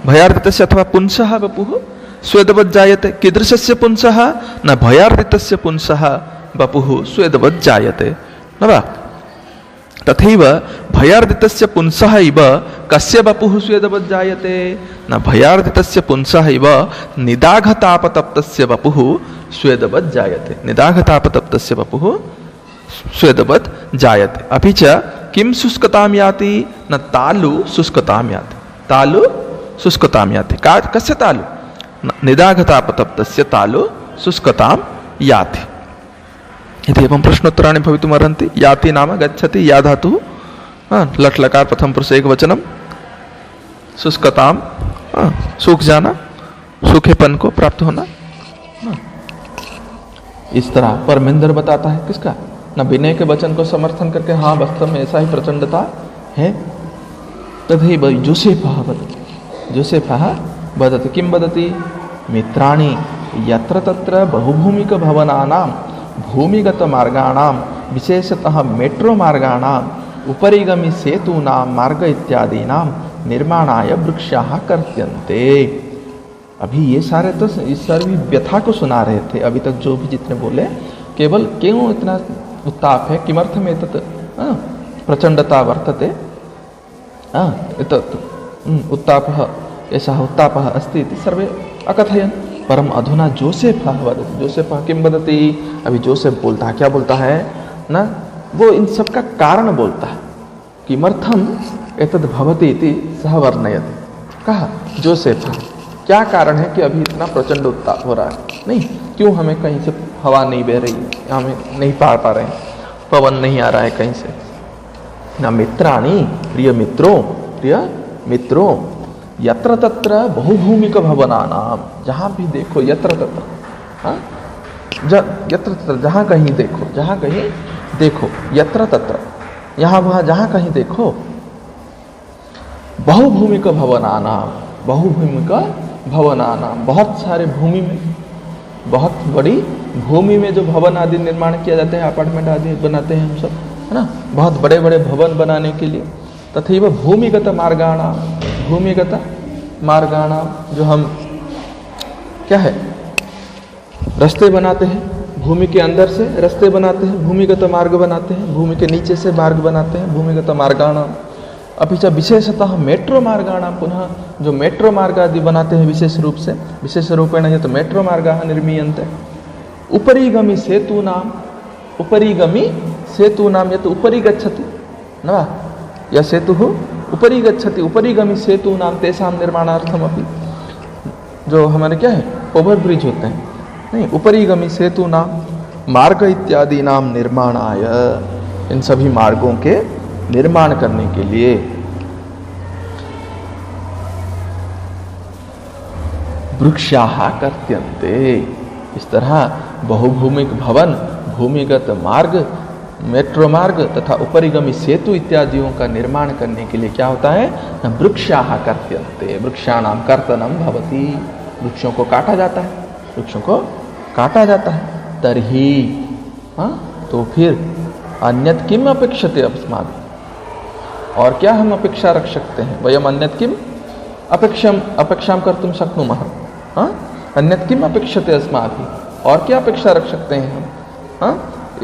S1: भयार्दितस्य अथवा पुंसः वपुः स्वेदवत् जायते, कीदृशस्य पुंसः न भयार्दितस्य पुंसः वपुः स्वेदवत् जायते न वा। तथैव भयार्दितस्य पुंसः इव कस्य वपुः स्वेदवत् जायते न भयार्दितस्य पुंसः इव निदाघतापतप्तस्य वपुः स्वेदवत् जायते, निदाघतापतप्तस्य वपुः स्वेदवत् जायते। अपि च किं शुष्कतां याति न तालु शुष्कतां याति, तालु शुष्कतां याति, कस्य तालु? निदाघतापतप्तस्य तालु शुष्कतां याति। इति एवं प्रश्नोत्तराणि भवितुमर्हन्ति। याति नाम गच्छति, या धातुः लट् लकार प्रथम पुरुष एक वचनम, शुष्कताम सूख जाना, सूखेपन को प्राप्त होना। इस तरह परमेंद्र बताता है किसका? न विनय के वचन को समर्थन करके हाँ वास्तव में ऐसा ही प्रचंडता है। तथैव जोसेफः वदति, जोसेफः वदति, किं वदति? मित्राणि यत्र तत्र बहुभूमिक भवनानां भूमिगत मार्गाणां विशेषतः मेट्रो मार्गाणां उपरिगमी सेतूनां मार्ग इत्यादीनां निर्माणाय वृक्षाः कर्त्यन्ते। अभी ये सारे तो इस सारी व्यथा को सुना रहे थे अभी तक जो भी जितने बोले, केवल क्यों इतना उत्ताप है, किमर्थम एतत् प्रचंडता वर्तते, एतत् उत्तापः एषः उत्तापः अस्ति इति सर्वे अकथयन्। परम अधुना जोसेफः वदति। जोसेफः किं वदति? अभी जोसेफ बोलता है, क्या बोलता है ना, वो इन सब का कारण बोलता है। किमर्थम एतद् भवति इति सः वर्णयति। कहा जोसेफः, क्या कारण है कि अभी इतना प्रचंड उत्ताप हो रहा है? नहीं, क्यों हमें कहीं से हवा नहीं बह रही, हमें नहीं पार पा रहे हैं, पवन नहीं आ रहा है कहीं से ना। मित्राणि, प्रिय मित्रों, यत्र तत्र बहुभूमिक भवनानां, जहाँ भी देखो यत्र तत्र, यत्र तत्र, जहाँ कहीं देखो, यत्र तत्र, यहाँ वहाँ जहाँ कहीं देखो, बहुभूमिक भवनानां, बहुत सारे भूमि में, बहुत बड़ी भूमि में जो भवन आदि निर्माण किया जाता है, अपार्टमेंट आदि बनाते हैं हम सब, है ना, बहुत बड़े बड़े भवन बनाने के लिए। तथैव भूमिगत मार्गाणां, जो हम क्या है, रास्ते बनाते हैं, भूमि के अंदर से रास्ते बनाते हैं, भूमिगत मार्ग बनाते हैं, भूमि के नीचे से मार्ग बनाते हैं, भूमिगत मार्गाणां। अभी च विशेषतः मेट्रो मार्गाणां, पुनः जो मेट्रो मार्ग आदि बनाते हैं विशेष रूपेण यत् मेट्रो मार्गाः निर्मीयन्ते। उपरिगमी सेतूनां यत् उपरि गच्छति न वा, यः सेतुः उपरि गच्छति, उपरिगमी सेतूनां तेषां निर्माणार्थमपि, जो हमारे क्या है ओवर ब्रिज होते हैं, नहीं, उपरिगमी सेतूनां मार्ग इत्यादीनां निर्माणाय, इन सभी मार्गों के निर्माण करने के लिए वृक्षाः कर्त्यन्ते। इस तरह बहुभूमिक भवन, भूमिगत मार्ग, मेट्रो मार्ग तथा उपरिगमी सेतु इत्यादियों का निर्माण करने के लिए क्या होता है, वृक्षाः कर्त्यन्ते। वृक्षाणां कर्तनं भवति, वृक्षों को काटा जाता है। तर्हि तो फिर अन्यत् किम अपेक्षते अस्माभिः, और क्या हम अपेक्षा रख सकते हैं? वयम अन्यत् किम अपेक्षां कर्तुं शक्नुमः। अन्यत् किम अपेक्षते अस्माभिः, और क्या अपेक्षा रख सकते हैं हम?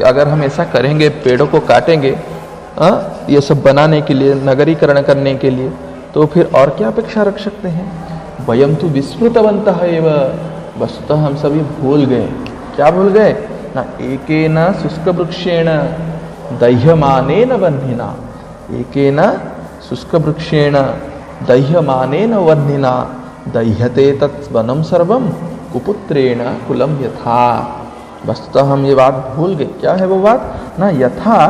S1: अगर हम ऐसा करेंगे, पेड़ों को काटेंगे ये सब बनाने के लिए, नगरीकरण करने के लिए, तो फिर और क्या अपेक्षा रख सकते हैं? वयम तो विस्मृतवन्तः एव, वस्तुतः हम सभी भूल गए। क्या भूल गए ना? एकेन शुष्कवृक्षेण दह्यमानेन वह्निना, एकेन शुष्कवृक्षेण दह्यमानेन वह्निना दह्यते तत् वनं सर्वं कुपुत्रेण कुलं यथा। वस्तुतः हम ये बात भूल गए। क्या है वो बात ना? यथा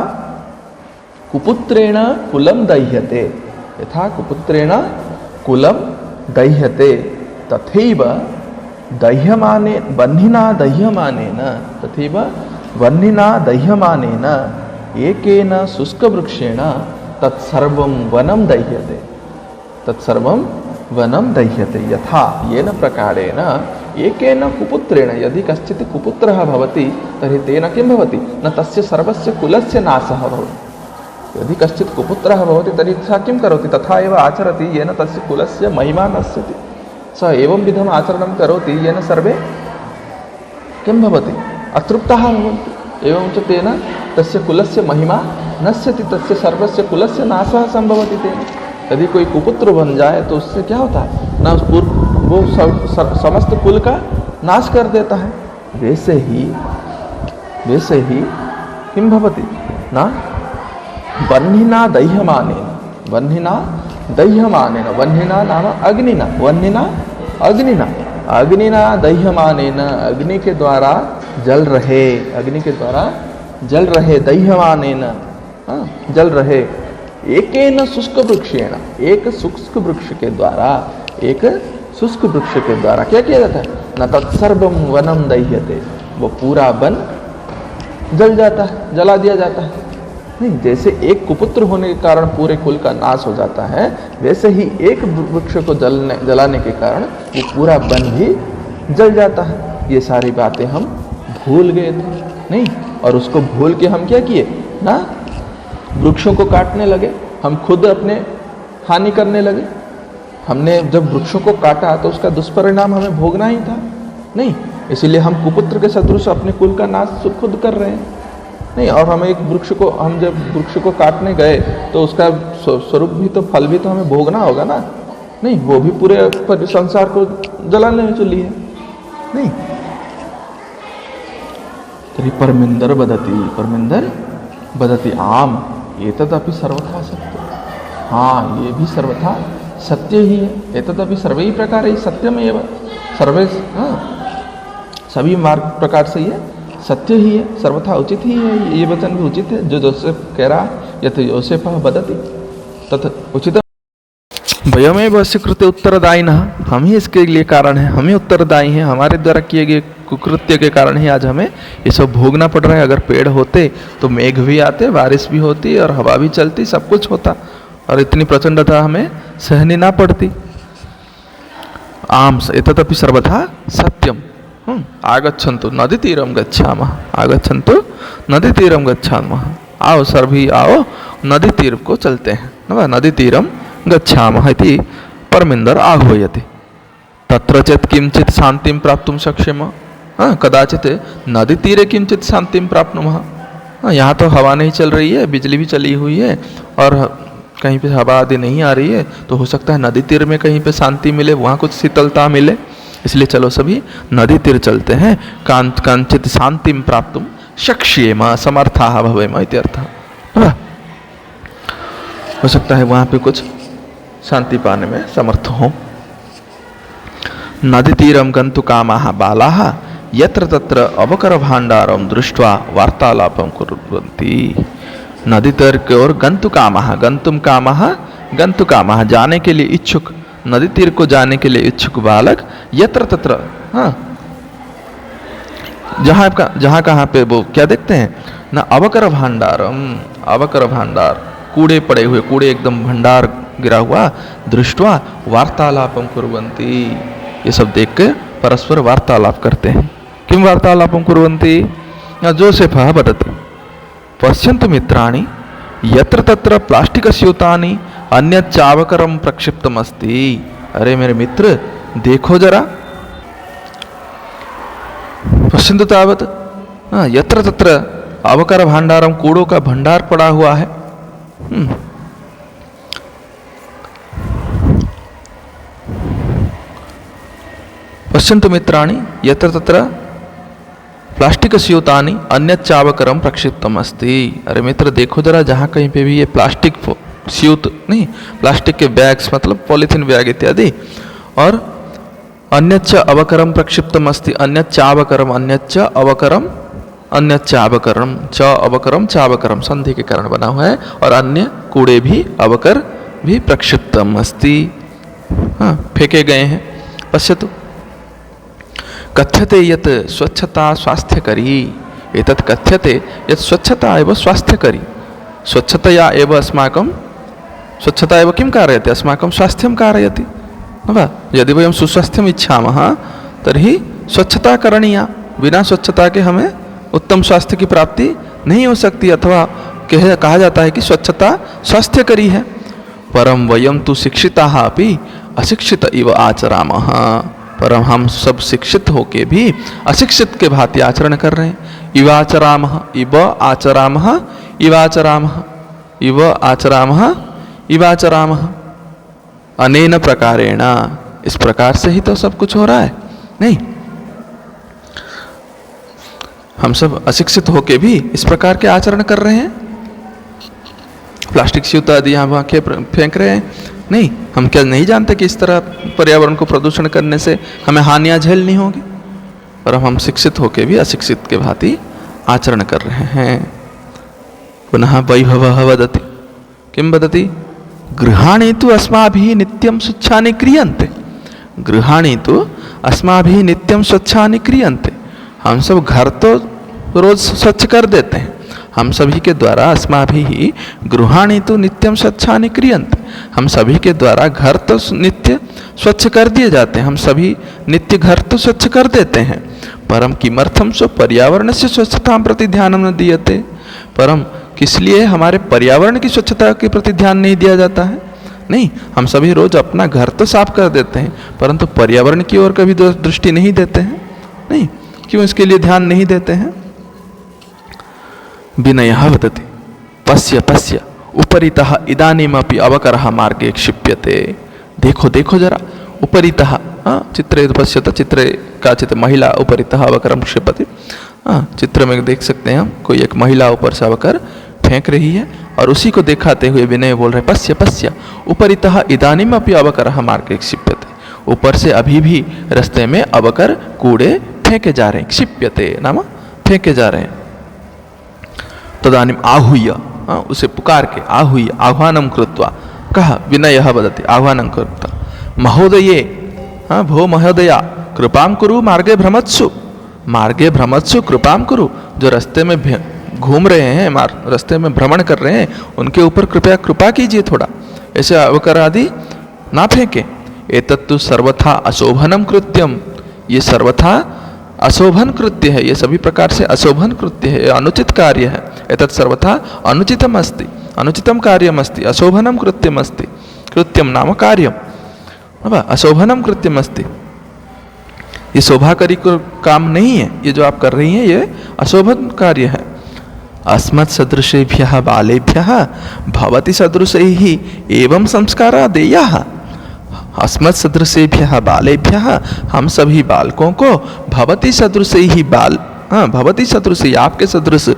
S1: कुपुत्रेण कुलं दह्यते, यथा कुपुत्रेण कुलं दह्यते तथैव दह्यमाने वह्निना दह्यमानेन, तथैव वह्निना दह्यमानेन एकेन शुष्कवृक्षेण तत्सर्वं वनं दह्यते, तत्सर्वं वनं दह्यते। यथा येन प्रकारेण एकेन कुपुत्रेण, यदि कश्चित् कुपुत्रः भवति तर्हि तेन किं भवति न, तस्य सर्वस्य कुलस्य नाशः भवति। यदि कश्चित् कुपुत्रः भवति तर्हि सः किं करोति? तथा एव आचरति येन तस्य कुलस्य महिमा नश्यति। सः एवं विधम् आचरणं करोति येन सर्वे किं भवति? अतृप्ताः भवन्ति। एवं च तेन तस्य कुलस्य महिमा नश्यति, तस्य सर्वस्य कुलस्य नाशः संभवति तेन। यदि कोई कुपुत्र बन जाए तो उससे क्या होता है ना, वो समस्त कुल का नाश कर देता है। वैसे ही किं भवति ना, वह्निना दह्यमानेन, वह्निना नाम अग्निना, अग्निना दह्यमानेन, अग्नि के द्वारा जल रहे दह्यमानेन, जल रहे एकेन शुष्क वृक्षेण, एक शुष्क वृक्ष के द्वारा क्या किया जाता है न, तत्सर्वं वनं दह्यते, वो पूरा वन जल जाता है, जला दिया जाता है। नहीं, जैसे एक कुपुत्र होने के कारण पूरे कुल का नाश हो जाता है, वैसे ही एक वृक्ष को जलाने के कारण वो पूरा वन भी जल जाता है। ये सारी बातें हम भूल गए थे, नहीं? और उसको भूल के हम क्या किए ना, वृक्षों को काटने लगे, हम खुद अपने हानि करने लगे। हमने जब वृक्षों को काटा तो उसका दुष्परिणाम हमें भोगना ही था, नहीं? इसीलिए हम कुपुत्र के सदृश अपने कुल का नाश खुद कर रहे हैं, नहीं? और हम एक वृक्ष को, हम जब वृक्ष को काटने गए तो उसका स्वरूप भी तो, फल भी तो हमें भोगना होगा ना, नहीं? वो भी पूरे संसार को जलाने में चली है, नहीं? तरी परमिंदर बदती आम ये तदपि सर्वथा सत्य। हाँ, ये भी सर्वथा सत्य ही है। ये तदपि सर्वे प्रकार ही सत्यम एवं सर्वे, सभी मार्ग प्रकार से ये सत्य ही है, सर्वथा उचित ही है। ये वचन भी उचित है जो जोसेफ कह रहा, यथ योसेफ बदति तथ उचित। वयमेव स्वीकृत उत्तरदायी न, हम ही इसके लिए कारण है, हम ही उत्तरदायी हैं। हमारे द्वारा किए गए कुकृत्य के कारण ही आज हमें ये सब भोगना पड़ रहा है। अगर पेड़ होते तो मेघ भी आते, बारिश भी होती और हवा भी चलती, सब कुछ होता, और इतनी प्रचंडता हमें सहनी ना पड़ती। आम एतदपि सर्वथा सत्यम। आगच्छन्तु नदी तीरम गच्छामः, आगच्छन्तु नदी तीरम गच्छामः। आओ सभी आओ, नदी तीर को चलते हैं, नदी तीरम गच्छामः इति परमिंदर आह्वयति। तत्र चेत् किंचित शांतिं प्राप्तुं शक्ष्यामः, कदाचित नदी तीरे किंचित शांतिं प्राप्नुमः। यहाँ तो हवा नहीं चल रही है, बिजली भी चली हुई है और कहीं पे हवा आदि नहीं आ रही है, तो हो सकता है नदी तीर में कहीं पे शांति मिले, वहाँ कुछ शीतलता मिले। इसलिए चलो सभी नदी तीर चलते हैं। कांचित शांतिं प्राप्तुं शक्ष्येम समर्थाः भवेम इत्यर्थः। हो सकता है वहाँ पे कुछ शांति पाने में समर्थ हो। नदी तीरम गंतु कामाः बालाः यत्र तत्र अवकर भांडारम दृष्ट्वा वार्तालापम कुर्वन्ति। नदी तीर की ओर गंतु कामाः, गंतुम कामाः, गंतु कामाः जाने के लिए इच्छुक, नदी तीर को जाने के लिए इच्छुक बालक यत्र तत्र, जहाँ कहाँ पे वो क्या देखते हैं ना, अवकर भांडारम, अवकर भांडार, कूड़े पड़े हुए, कूड़े एकदम भंडार गिरा हुआ, दृष्ट्वा वार्तालापम कुर्वन्ति, ये सब देख के परस्पर वार्तालाप करते हैं। किम वार्तालापम कुर्वन्ति? जोसेफः वदति पश्यन्तु मित्राणि यत्र तत्र प्लास्टिक स्यूतानि अन्यत् चावकरम प्रक्षिप्तमस्ति। अरे मेरे मित्र देखो जरा, पश्यन्तु तावत्, यत्र तत्र अवकर भांडारम, कूड़ों का भंडार पड़ा हुआ है। पश्यन्तु मित्राणि यत्र तत्र प्लास्टिक स्यूतानि अन्यत् चावकरम प्रक्षिप्तम अस्ति। अरे मित्र देखो जरा, जहाँ कहीं पे भी ये प्लास्टिक स्यूत नहीं, प्लास्टिक के बैग्स मतलब पॉलीथीन बैग इत्यादि, और अन्यच्च अवकरम प्रक्षिप्तम अस्ति, अन्यच्च चावकरम, अन्यच्च अवकरम, अन्यच्च अवकरम, च अवकरम चावकरम संधि के कारण बना हुआ है, और अन्य कूड़े भी अवकर भी प्रक्षिप्तम अस्ति, फेंके गए हैं। पश्यतु कथ्यते यत् स्वच्छता स्वास्थ्यकरी, एतत् कथ्यते यत् स्वच्छता एव स्वास्थ्यकरी। स्वच्छतया एव अस्माकं, स्वच्छता एव किं कारयति, अस्माकं स्वास्थ्यं कारयति। यदि वयं सुस्वास्थ्यम् इच्छामः तर्हि स्वच्छता करणीया। बिना स्वच्छता के हमें उत्तम स्वास्थ्य की प्राप्ति नहीं हो सकती, अथवा कहा जाता है कि स्वच्छता स्वास्थ्यकरी है। परम वयं तु शिक्षिताः अपि अशिक्षित इव आचरामः, परम हम सब शिक्षित होके भी अशिक्षित के भांति आचरण कर रहे हैं। इव आचरामः, इव आचरामः, इव आचरामः, इव आचरामः, इव आचरामः, अनेन प्रकारेण, इस प्रकार से ही तो सब कुछ हो रहा है, नहीं? हम सब अशिक्षित होके भी इस प्रकार के आचरण कर रहे हैं। प्लास्टिक स्यूत आदि यहाँ फेंक रहे हैं, नहीं? हम क्या नहीं जानते कि इस तरह पर्यावरण को प्रदूषण करने से हमें हानियां झेलनी होगी? और हम शिक्षित होकर भी अशिक्षित के भांति आचरण कर रहे हैं। पुनः वैभवः वदति, किं वदति? गृहाणि तु अस्माभिः नित्यं स्वच्छानि क्रियन्ते, गृहाणि तु अस्माभिः नित्यं स्वच्छानि क्रियन्ते। हम सब घर तो रोज स्वच्छ कर देते हैं, हम सभी के द्वारा अस्माभिः गृहाणि तु नित्यं स्वच्छानि क्रियन्ते, हम सभी के द्वारा घर तो नित्य स्वच्छ कर दिए जाते हैं, हम सभी नित्य घर तो स्वच्छ कर देते हैं। परम किमर्थम स्व पर्यावरण से स्वच्छता प्रति ध्यान न दीयते, परम किस लिए हमारे पर्यावरण की स्वच्छता के प्रति ध्यान नहीं दिया जाता है? नहीं, हम सभी रोज अपना घर तो साफ कर देते हैं, परंतु पर्यावरण की ओर कभी दृष्टि नहीं देते हैं। नहीं, क्यों इसके लिए ध्यान नहीं देते हैं? विनयः वदति पश्य पश्य उपरितः इदानीमपि अवकरः मार्गे क्षिप्यते। देखो देखो जरा, उपरितः चित्रे पश्यत, चित्रे काचित् महिला उपरितः अवकरं क्षिपति। चित्र में देख सकते हैं हम, कोई एक महिला ऊपर से अवकर फेंक रही है और उसी को दिखाते हुए विनय बोल रहे पश्य पश्य उपरितः इदानीमपि अवकरः मार्गे क्षिप्यते। ऊपर से अभी भी रास्ते में अवकर कूड़े फेंके जा रहे हैं, क्षिप्यते नाम फेंके जा रहे हैं। तदानीम आहूय, उसे पुकार के, आहूय आह्वानं कृत्वा, कहा विनयः वदति आह्वानं कृत्वा, महोदये भो महोदया कृपां कुरु मार्गे भ्रमत्सु, मार्गे भ्रमत्सु कृपां कुरु। जो रास्ते में घूम रहे हैं, रास्ते में भ्रमण कर रहे हैं, उनके ऊपर कृपया कृपा कीजिए थोड़ा, ऐसे अवकर आदि ना फेंके। एतत्तु सर्वथा अशोभनम कृत्यम, ये सर्वथा अशोभन कृत्य है, ये सभी प्रकार से अशोभन कृत्य है, अनुचित कार्य है। एतत् सर्वथा अनुचितम अस्ति, अनुचितम कार्यम अस्ति, अशोभनम कृत्यम अस्ति, कृत्यम नाम कार्यम, अशोभनम कृत्यम अस्ति। ये शोभाकरी काम नहीं है, ये जो आप कर रही हैं ये अशोभन कार्य है। अस्मत् सदृशेभ्यः बालेभ्यः भवति सदृशैः एवं संस्कारा देयाः, अस्मत् सदृशेभ्यः बालेभ्यः हम सभी बालकों को भवति सदृशैः बाल, भवति सदृशैः आपके सदृश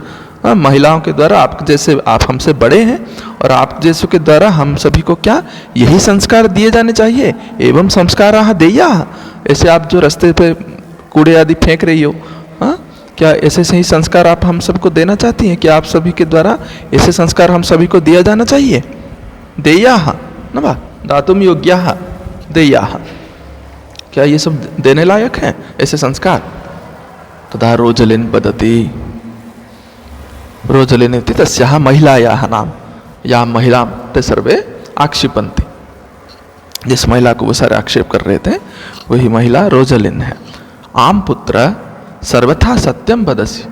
S1: महिलाओं के द्वारा, आप जैसे, आप हमसे बड़े हैं और आप जैसों के द्वारा हम सभी को क्या यही संस्कार दिए जाने चाहिए। एवं संस्काराः देयाः, ऐसे आप जो रास्ते पे कूड़े आदि फेंक रही हो, क्या ऐसे सही संस्कार आप हम सबको देना चाहती हैं? क्या आप सभी के द्वारा ऐसे संस्कार हम सभी को दिया जाना चाहिए? देयाः न वा दातुम योग्याः देयाः, क्या ये सब देने लायक हैं ऐसे संस्कार? तदा रोजलिन वदति, रोजलिन इति तस्याः महिलायाः नाम, या महिलां ते सर्वे आक्षिपन्ति। जिस महिला को वो सारे आक्षेप कर रहे थे वही महिला रोजलिन है। आम पुत्र सर्वथा सत्यम वदसि,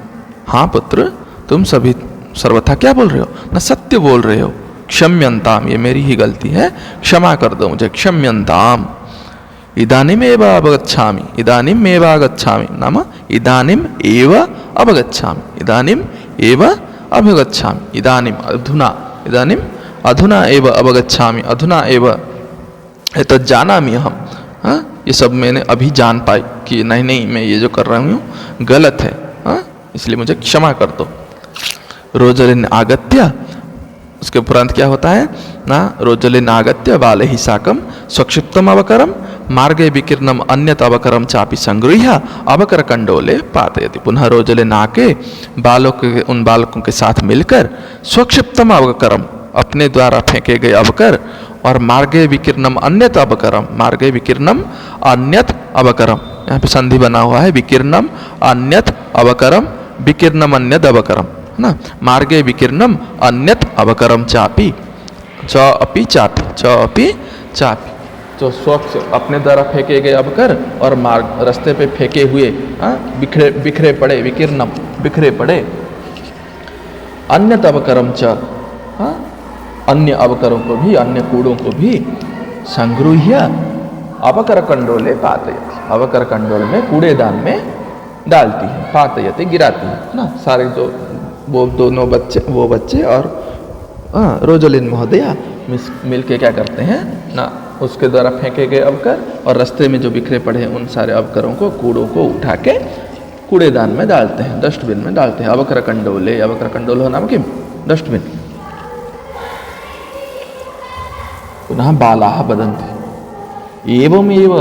S1: हाँ पुत्र तुम सभी सर्वथा क्या बोल रहे हो? न सत्य बोल रहे हो। क्षम्यन्ताम, ये मेरी ही गलती है, क्षमा कर दो मुझे। क्षम्यन्ताम इदानीम एव अवगच्छामि, इदानीम एव आगच्छामि नाम इदानीम एव अवगच्छामि, इदानीम एव अवगच्छामि, इदानीम अधुना, इदानीम अधुना एव अवगच्छामि, अधुना एव एतत् जानामि अहम। ये सब मैंने अभी जान पाई कि नहीं नहीं मैं ये जो कर रहा हूँ गलत है, इसलिए मुझे क्षमा कर दो। रोजलिन आगत्य, उसके उपरांत क्या होता है ना, रोजलिन आगत्य बाले ही साकम स्वक्षिप्तम अवकरम मार्गे विकीर्णम अन्यत अवकरम चापि संगृह्य अवकर कंडोले पातयति। पुनः रोजलिन आके बालों के, उन बालकों के साथ मिलकर स्वक्षिप्तम अवकरम, अपने द्वारा फेंके गए अवकर, और मार्गे विकीर्णम अन्यत अवकरम, मार्गे विकीर्णम अन्यत अवकरम, यहाँ पे संधि बना हुआ है, विकीर्णम अन्यत अवकरम, विकीर्णम अन्यत अवकरम, है ना। मार्गे विकीर्णम अन्यत अवकरम चापि, च अपि चापि, च अपि चापि, जो स्वच्छ अपने द्वारा फेंके गए अवकर और मार्ग रास्ते पे फेंके हुए बिखरे बिखरे पड़े, विकीर्णम बिखरे पड़े, अन्यत अवकरम च, अन्य अवकरों को भी, अन्य कूड़ों को भी संगृह्य अवकर कंडोले पातयति, अवकर कंडोल में कूड़ेदान में डालती है, पातयति गिराती है ना। सारे जो वो दोनों बच्चे, वो बच्चे और रोजलिन महोदया मिल के क्या करते हैं ना, उसके द्वारा फेंके गए अवकर और रास्ते में जो बिखरे पड़े हैं उन सारे अवकरों को, कूड़ों को उठा के कूड़ेदान में डालते हैं, डस्टबिन में डालते हैं। अवकर कंडोले, अवकर कंडोल नाम किम डस्टबिन। पुनः बालाः वदन्ति एवमेव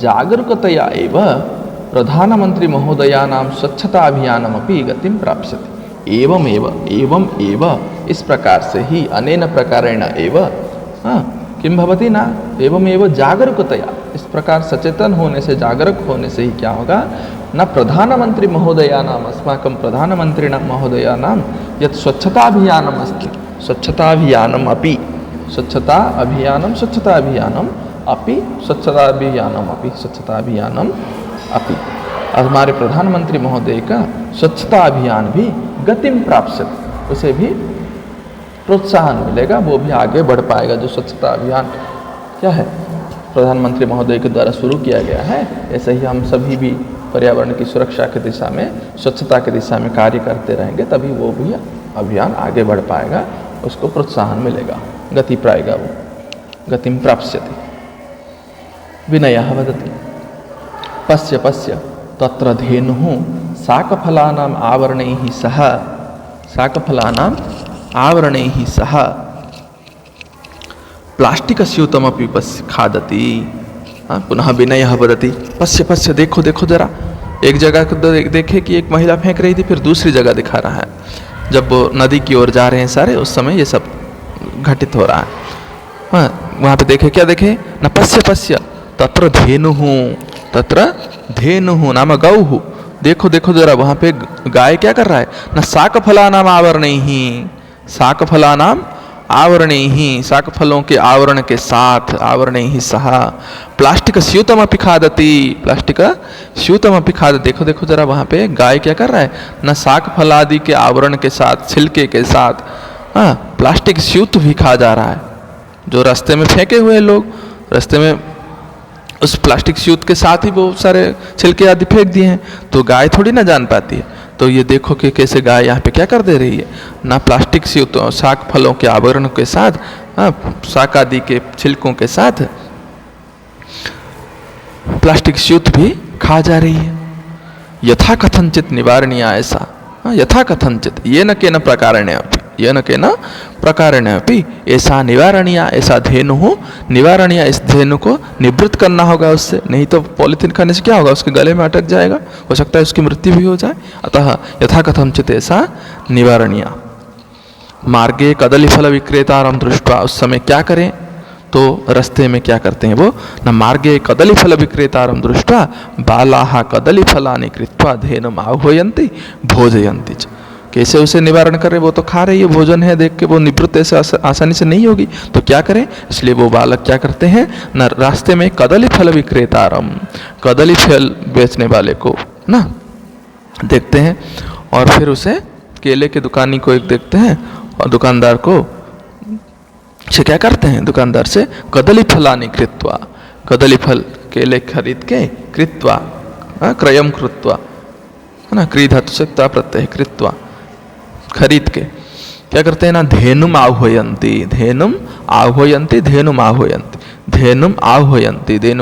S1: जागरूकतया एव प्रधानमंत्री महोदयानां स्वच्छता अभियानमपि गतिं प्राप्स्यति। एवमेव, एवं एव, इस प्रकार से ही, अनेन प्रकारेण एव किं भवति ना, एवमेव जागरूकतया, इस प्रकार सचेतन होने से, जागरूक होने से ही क्या होगा न प्रधानमंत्री महोदयानाम् अस्माकं प्रधानमन्त्रिणां महोदयानां यत् स्वच्छताभियानम् अस्ति, स्वच्छताभियानम् अपि हमारे प्रधानमंत्री महोदय का स्वच्छता अभियान भी गतिम प्राप्स्यति, उसे भी प्रोत्साहन मिलेगा, वो भी आगे बढ़ पाएगा। जो स्वच्छता अभियान क्या है, प्रधानमंत्री महोदय के द्वारा शुरू किया गया है, ऐसे ही हम सभी भी पर्यावरण की सुरक्षा की दिशा में, स्वच्छता की दिशा में कार्य करते रहेंगे, तभी वो भी अभियान आगे बढ़ पाएगा, उसको प्रोत्साहन मिलेगा, गति पाएगा, वो गतिम प्राप्स्यति। विनयः वदति पश्य पश्य तत्र धेनुः शाकफलानाम् आवरणैः सह प्लास्टिकस्यूतमपि खादति। पुनः विनयः वदति पश्य पश्य, देखो देखो जरा, एक जगह को देखे कि एक महिला फेंक रही थी, फिर दूसरी जगह दिखा रहा है। जब वो नदी की ओर जा रहे हैं सारे, उस समय ये सब घटित हो रहा है। वहाँ पे देखे, क्या देखे, न पश्य पश्य तत्र धेनुः नाम गौः, देखो देखो जरा, वहाँ पे गाय क्या कर रहा है, न शाकफलानाम् आवरणैः, शाक फलों के आवरण के साथ, आवरणैः सह प्लास्टिकस्यूतमपि खादति, देखो देखो जरा, वहाँ पे गाय क्या कर रहा है, न शाक फलादि के आवरण के साथ, छिलके के साथ प्लास्टिक स्यूत भी खा जा रहा है। जो रास्ते में फेंके हुए लोग, रास्ते में उस प्लास्टिक स्यूत के साथ ही बहुत सारे छिलके आदि फेंक दिए हैं, तो गाय थोड़ी ना जान पाती है। तो ये देखो कि कैसे गाय यहाँ पे क्या कर दे रही है, ना प्लास्टिक स्यूत, शाक फलों के आवरण के साथ, शाक आदि के छिलकों के साथ प्लास्टिक स्यूत भी खा जा रही है। यथा कथंचित निवारणीय, ऐसा यथा कथंचित येन केन प्रकारेण अपि ऐसा निवारणीय, ऐसा धेनु निवारणीय, इस धेनु को निवृत्त करना होगा उससे, नहीं तो पॉलिथीन खाने से क्या होगा, उसके गले में अटक जाएगा, हो सकता है उसकी मृत्यु भी हो जाए। अतः यथा कथंचित ऐसा निवारणीय। मार्गे कदलीफल विक्रेतारं दृष्ट्वा, उस समय क्या करें, तो रास्ते में क्या करते हैं वो, न मार्गे कदलीफल विक्रेतारं दृष्ट्वा बालाः कदलीफलानि कृत्वा धेनुम् आह्वयन्ति भोजयन्ति च। कैसे उसे निवारण करें, वो तो खा रही है, भोजन है, देख के वो निवृत्त ऐसे आसानी से नहीं होगी, तो क्या करें, इसलिए वो बालक क्या करते हैं, न रास्ते में कदली फल विक्रेतारम, कदली फल बेचने वाले को ना देखते हैं, और फिर उसे केले के दुकानी को एक देखते हैं, और दुकानदार को से क्या करते हैं, दुकानदार से कदली फलानि कृत्वा, कदली फल केले खरीद के, कृत्वा क्रयम कृत्वा, है ना, क्री धातु से ता प्रत्यय, कृत्वा खरीद के क्या करते हैं ना, धेनुम आह्वयंती, धेनु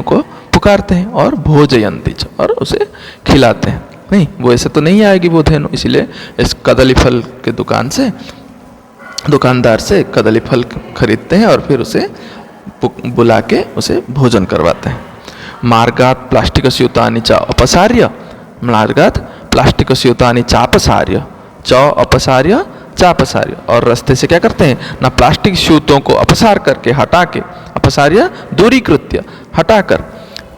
S1: को पुकारते हैं, और भोजयंती, और उसे खिलाते हैं। नहीं, वो ऐसे तो नहीं आएगी वो धेनु, इसलिए इस कदली फल के दुकानदार से कदली फल खरीदते हैं, और फिर उसे बुला के उसे भोजन करवाते हैं। मार्गात प्लास्टिकस्यूतानि च अपसार्य, मार्गात प्लास्टिकस्यूतानि चापसार्य, अपसार्य चापसार्य, और रास्ते से क्या करते हैं ना, प्लास्टिक स्यूतों को अपसार करके, हटा के, अपसार्य दूरीकृत्य, हटाकर,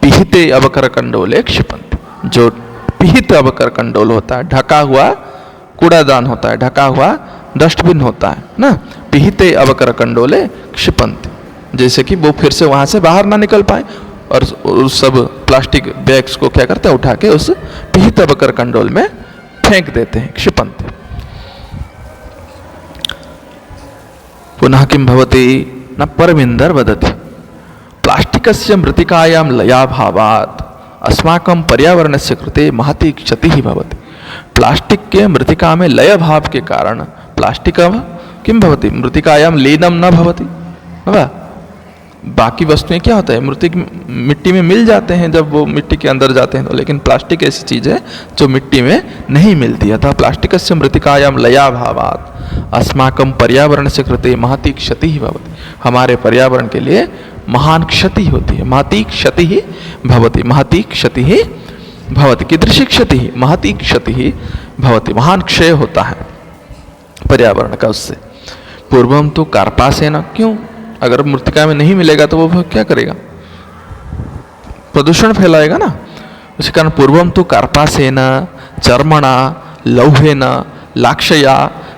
S1: पिहिते अवकर कंडोले क्षिपन्ति, जो पिहित अवकर कंडोल होता है, ढका हुआ कूड़ादान होता है, ढका हुआ डस्टबिन होता है ना, पिहिते अवकर कंडोले क्षिपन्ति, जैसे कि वो फिर से वहां से बाहर ना निकल पाए, और उस सब प्लास्टिक बैग्स को क्या करते हैं, उठा के उस पिहित अवकर कंडोल में फेंक देते हैं, क्षिपन्ति। पुनः किं भवति न परमिन्दर वदति प्लास्टिकस्य मृत्तिकायां लयाभावात् अस्माकं पर्यावरणस्य कृते महती क्षतिः भवति। प्लास्टिक के मृत्तिका में लय भाव के कारण प्लास्टिक किं भवति, मृत्तिकायां लीनं न भवति, बाकी वस्तुएं क्या होता है, मिट्टी में मिल जाते हैं जब वो मिट्टी के अंदर जाते हैं तो, लेकिन प्लास्टिक ऐसी चीज़ है जो मिट्टी में नहीं मिलती। अतः प्लास्टिकस्य मृत्तिकायां लयाभावात् अस्माकं पर्यावरणस्य कृते महती क्षतिः भवति, हमारे पर्यावरण के लिए महान क्षति होती है, महती क्षतिः भवति, महती क्षतिः भवति, कीदृशी क्षतिः, महती क्षतिः भवति, महान क्षय होता है पर्यावरण का उससे। पूर्वम तो कार्पासेन, क्यों, अगर मृत्तिका में नहीं मिलेगा तो वो क्या करेगा, प्रदूषण फैलाएगा ना, उसी कारण पूर्वम तो कार्पासेन चर्मणा लौहेन लाक्षया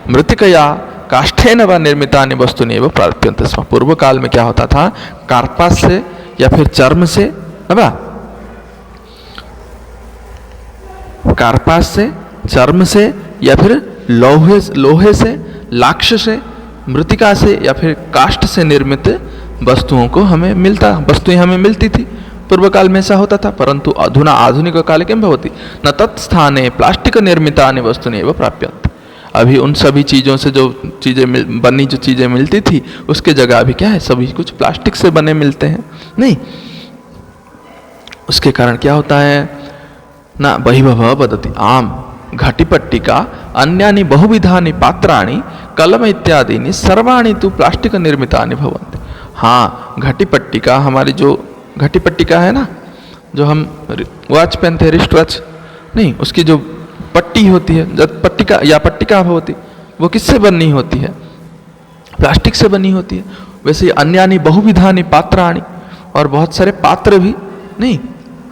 S1: मृतिकया काष्ठेन व निर्मितानि वस्तुनि एव प्राप्यन्ते स्म। पूर्व काल में क्या होता था, कार्पास से या फिर चर्म से, है कार्पास से, चर्म से या फिर लोहे से, लाक्ष से, मृतिका से या फिर काष्ठ से निर्मित वस्तुएं हमें मिलती थी। पूर्व काल में ऐसा होता था। परंतु अधुना आधुनिक काले किं भवति, न तत्स्थाने प्लास्टिक निर्मितानि वस्तूनि एव प्राप्यन्ते। अभी उन सभी चीज़ों से जो चीज़ें मिलती थी, उसके जगह अभी क्या है, सभी कुछ प्लास्टिक से बने मिलते हैं। नहीं, उसके कारण क्या होता है ना, बहिर्भव वदति आम घटिपट्टिका अन्यानि बहुविधानि पात्राणि कलम इत्यादीनि सर्वाणि तु प्लास्टिक निर्मितानि भवन्ति। हाँ, घटिपट्टिका, हमारी जो घटिपट्टिका है ना, जो हम वॉच पहनते हैं, रिस्ट वॉच, नहीं, उसकी जो पट्टी होती है, जब पट्टिका या पट्टिका होती, वो किससे बनी होती है, प्लास्टिक से बनी होती है। वैसे ही अन्यानि बहुविधानि पात्राणि, और बहुत सारे पात्र भी, नहीं,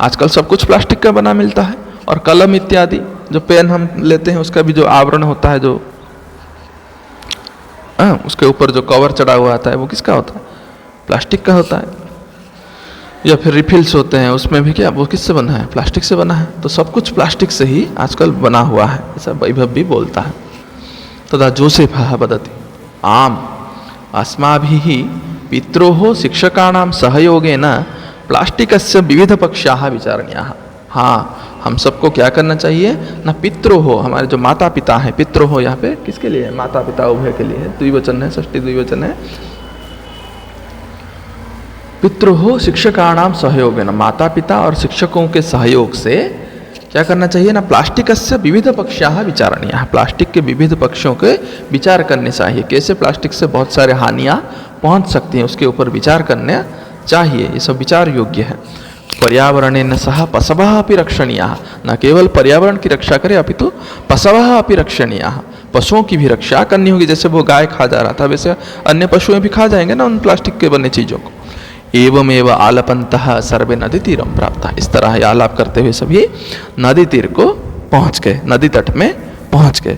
S1: आजकल सब कुछ प्लास्टिक का बना मिलता है। और कलम इत्यादि, जो पेन हम लेते हैं उसका भी जो आवरण होता है, जो उसके ऊपर जो कवर चढ़ा हुआ आता है, वो किसका होता है, प्लास्टिक का होता है। या फिर रिफिल्स होते हैं, उसमें भी क्या, वो किससे बना है, प्लास्टिक से बना है। तो सब कुछ प्लास्टिक से ही आजकल बना हुआ है, ऐसा वैभव भी बोलता है। तदा जोसेफः वदति आम अस्माभिः पित्रोः शिक्षकाणां सहयोगेन प्लास्टिकस्य विविधपक्षाः विचारणीयाः। हाँ, हम सबको क्या करना चाहिए ना, पित्रोः, हमारे जो माता पिता हैं, पित्रोः यहाँ पे किसके लिए है, माता पिता उभय के लिए है, द्विवचन है, षष्ठी द्विवचन है। पित्रोः शिक्षकाणाम सहयोगेन, माता पिता और शिक्षकों के सहयोग से क्या करना चाहिए ना, प्लास्टिकस्य विविध पक्षाः विचारणीयाः, प्लास्टिक के विविध पक्षों के विचार करने चाहिए। कैसे प्लास्टिक से बहुत सारे हानियाँ पहुँच सकती हैं, उसके ऊपर विचार करना चाहिए। ये सब विचार योग्य है। पर्यावरणेन सह पशवः अपि रक्षणीयाः, न केवल पर्यावरण की रक्षा करें अपितु पशवः अपि रक्षणीयाः, पशुओं की भी रक्षा करनी होगी। जैसे वो गाय खा जा रहा था, वैसे अन्य पशुएं भी खा जाएंगे ना उन प्लास्टिक के बने चीज़ों को। एवमेव आलपन्तः सर्वे नदी तीरम प्राप्ता, इस तरह आलाप करते हुए सभी नदी तीर को पहुँच गए, नदी तट में पहुँच गए।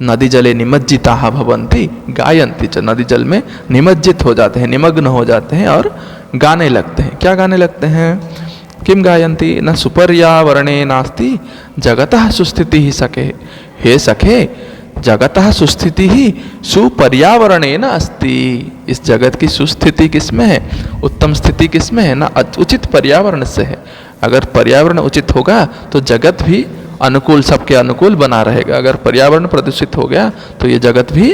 S1: नदी जले निमज्जिताः भवन्ति गायन्ति च, नदी जल में निमज्जित हो जाते हैं, निमग्न हो जाते हैं और गाने लगते हैं। क्या गाने लगते हैं, किम गायन्ति, न सुपर्यावरणे नास्ति जगतः सुस्थितिः सखे, हे सखे जगतः सुस्थिति ही सुपर्यावरणे न अस्ति। इस जगत की सुस्थिति किसमें है, उत्तम स्थिति किसमें है ना, उचित पर्यावरण से है। अगर पर्यावरण उचित होगा तो जगत भी अनुकूल, सबके अनुकूल बना रहेगा। अगर पर्यावरण प्रदूषित हो गया तो ये जगत भी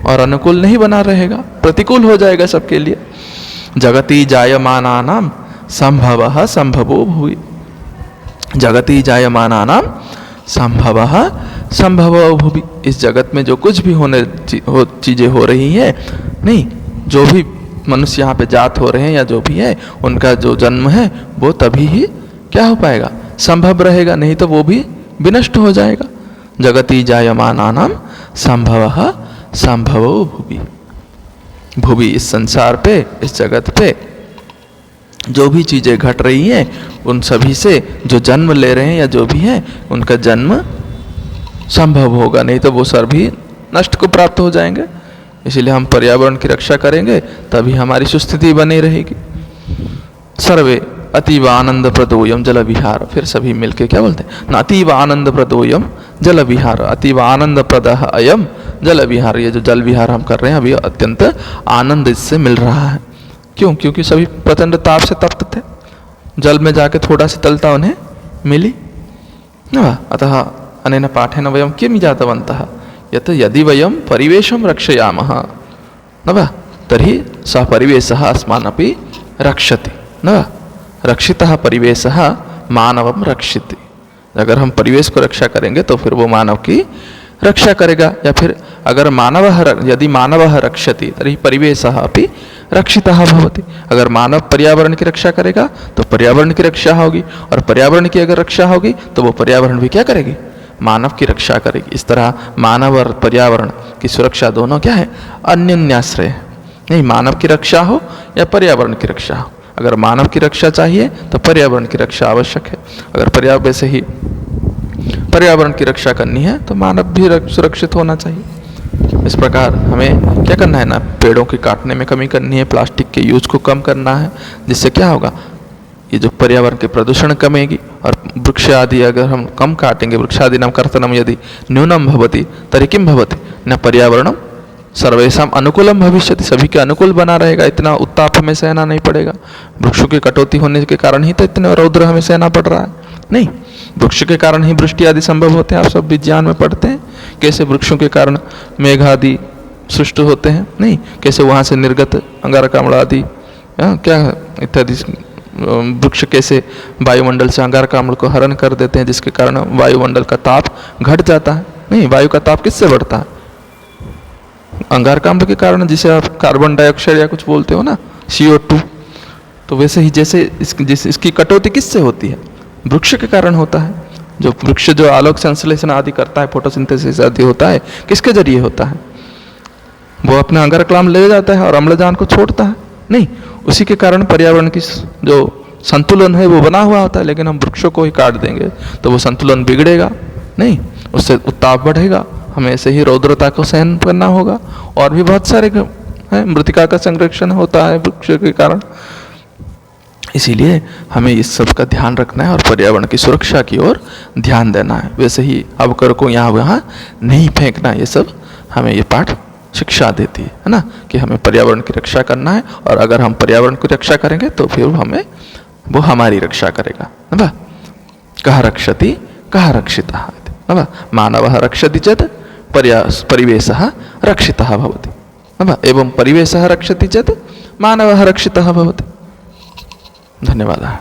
S1: और अनुकूल नहीं बना रहेगा, प्रतिकूल हो जाएगा सबके लिए। जगति जायमानानां संभवः संभवो भुवि, जगति जायमानानां संभवः संभवो भुवि, इस जगत में जो कुछ भी चीज़ें हो रही हैं, नहीं, जो भी मनुष्य यहाँ पे जात हो रहे हैं या जो भी है, उनका जो जन्म है वो तभी ही क्या हो पाएगा, संभव रहेगा, नहीं तो वो भी विनष्ट हो जाएगा। जगति जायमानानां संभवः संभवो भुवि, भुवि इस संसार पे, इस जगत पे जो भी चीज़ें घट रही हैं, उन सभी से जो जन्म ले रहे हैं या जो भी हैं, उनका जन्म संभव होगा, नहीं तो वो सभी नष्ट को प्राप्त हो जाएंगे। इसीलिए हम पर्यावरण की रक्षा करेंगे तभी हमारी सुस्थिति बनी रहेगी। सर्वे अतीव आनंद प्रदोयम जल विहार, फिर सभी मिलके क्या बोलते हैं, अतीव आनंद प्रदोयम जल विहार, अतीव आनंद प्रदः अयम जल विहार। ये जो जल विहार हम कर रहे हैं अभी अत्यंत आनंद इससे मिल रहा है। क्यों, क्योंकि सभी प्रचंड ताप से तप्त थे, जल में जाके थोड़ा शीतलता उन्हें मिली न। अतः अनेन पाठेन वयं किं ज्ञातवन्तः, यत् यदि वयं परिवेशं रक्षयामः न वा, तर्हि सः परिवेशः अस्मान् अपि रक्षति न वा। रक्षितः परिवेशः मानवं रक्षति, अगर हम परिवेश को रक्षा करेंगे तो फिर वो मानव की रक्षा करेगा। या फिर अगर यदि मानवः रक्षति तर्हि परिवेशः अपि रक्षितः भवति, अगर मानव पर्यावरण की रक्षा करेगा तो पर्यावरण की रक्षा होगी, और पर्यावरण की अगर रक्षा होगी तो वो पर्यावरण भी क्या करेगी, मानव की रक्षा करेगी। इस तरह मानव और पर्यावरण की सुरक्षा दोनों क्या है, अन्योन्याश्रय है। नहीं, मानव की रक्षा हो या पर्यावरण की रक्षा हो, अगर मानव की रक्षा चाहिए तो पर्यावरण की रक्षा आवश्यक है। अगर पर्यावरण वैसे ही पर्यावरण की रक्षा करनी है तो मानव भी सुरक्षित होना चाहिए। इस प्रकार हमें क्या करना है ना, पेड़ों के काटने में कमी करनी है, प्लास्टिक के यूज को कम करना है, जिससे क्या होगा, ये जो पर्यावरण के प्रदूषण कमेगी। और वृक्ष आदि अगर हम कम काटेंगे, वृक्षादीनां कर्तनं यदि न्यूनं भवति तर्हि किं भवति न पर्यावरणं सर्वेषां अनुकूलं भविष्यति, सभी के अनुकूल बना रहेगा, इतना उत्ताप हमें सहना नहीं पड़ेगा। वृक्षों की कटौती होने के कारण ही तो इतने रौद्र हमें सहना पड़ रहा है। नहीं, वृक्ष के कारण ही वृष्टि आदि संभव होते हैं। आप सब विज्ञान में पढ़ते हैं कैसे वृक्षों के कारण मेघ आदि सृष्टि होते हैं। नहीं, कैसे वहाँ से निर्गत अंगारकाम्ल आदि क्या इत्यादि वृक्ष कैसे वायुमंडल से अंगारकाम्ल को हरण कर देते हैं, जिसके कारण वायुमंडल का ताप घट जाता है। नहीं, वायु का ताप किससे बढ़ता है? अंगारकाम्ल के कारण, जिसे आप कार्बन डाइऑक्साइड या कुछ बोलते हो ना, CO2। तो वैसे ही जैसे इसकी कटौती किससे होती है? वृक्ष के कारण होता है। जो वृक्ष जो आलोक संश्लेषण आदि करता है, फोटोसिंथेसिस आदि होता है, किसके जरिए होता है? वो अपना अंगारकाम्ल ले जाता है और अम्लजान को छोड़ता है। नहीं, उसी के कारण पर्यावरण की जो संतुलन है वो बना हुआ होता है। लेकिन हम वृक्षों को ही काट देंगे तो वो संतुलन बिगड़ेगा। नहीं, उससे उत्ताप बढ़ेगा, हमें ऐसे ही रौद्रता को सहन करना होगा। और भी बहुत सारे हैं, मृतिका का संरक्षण होता है वृक्ष के कारण। इसीलिए हमें इस सब का ध्यान रखना है और पर्यावरण की सुरक्षा की ओर ध्यान देना है। वैसे ही अवकरों को यहाँ वहाँ नहीं फेंकना, ये सब हमें ये पाठ शिक्षा देती है ना, कि हमें पर्यावरण की रक्षा करना है। और अगर हम पर्यावरण की रक्षा करेंगे तो फिर वो हमारी रक्षा करेगा। न कः रक्षति कः रक्षितः, न मानवः रक्षति चेत् परिवेशः रक्षितः भवति, न एवं परिवेशः रक्षति चेत् मानवः रक्षितः भवति। धन्यवादः।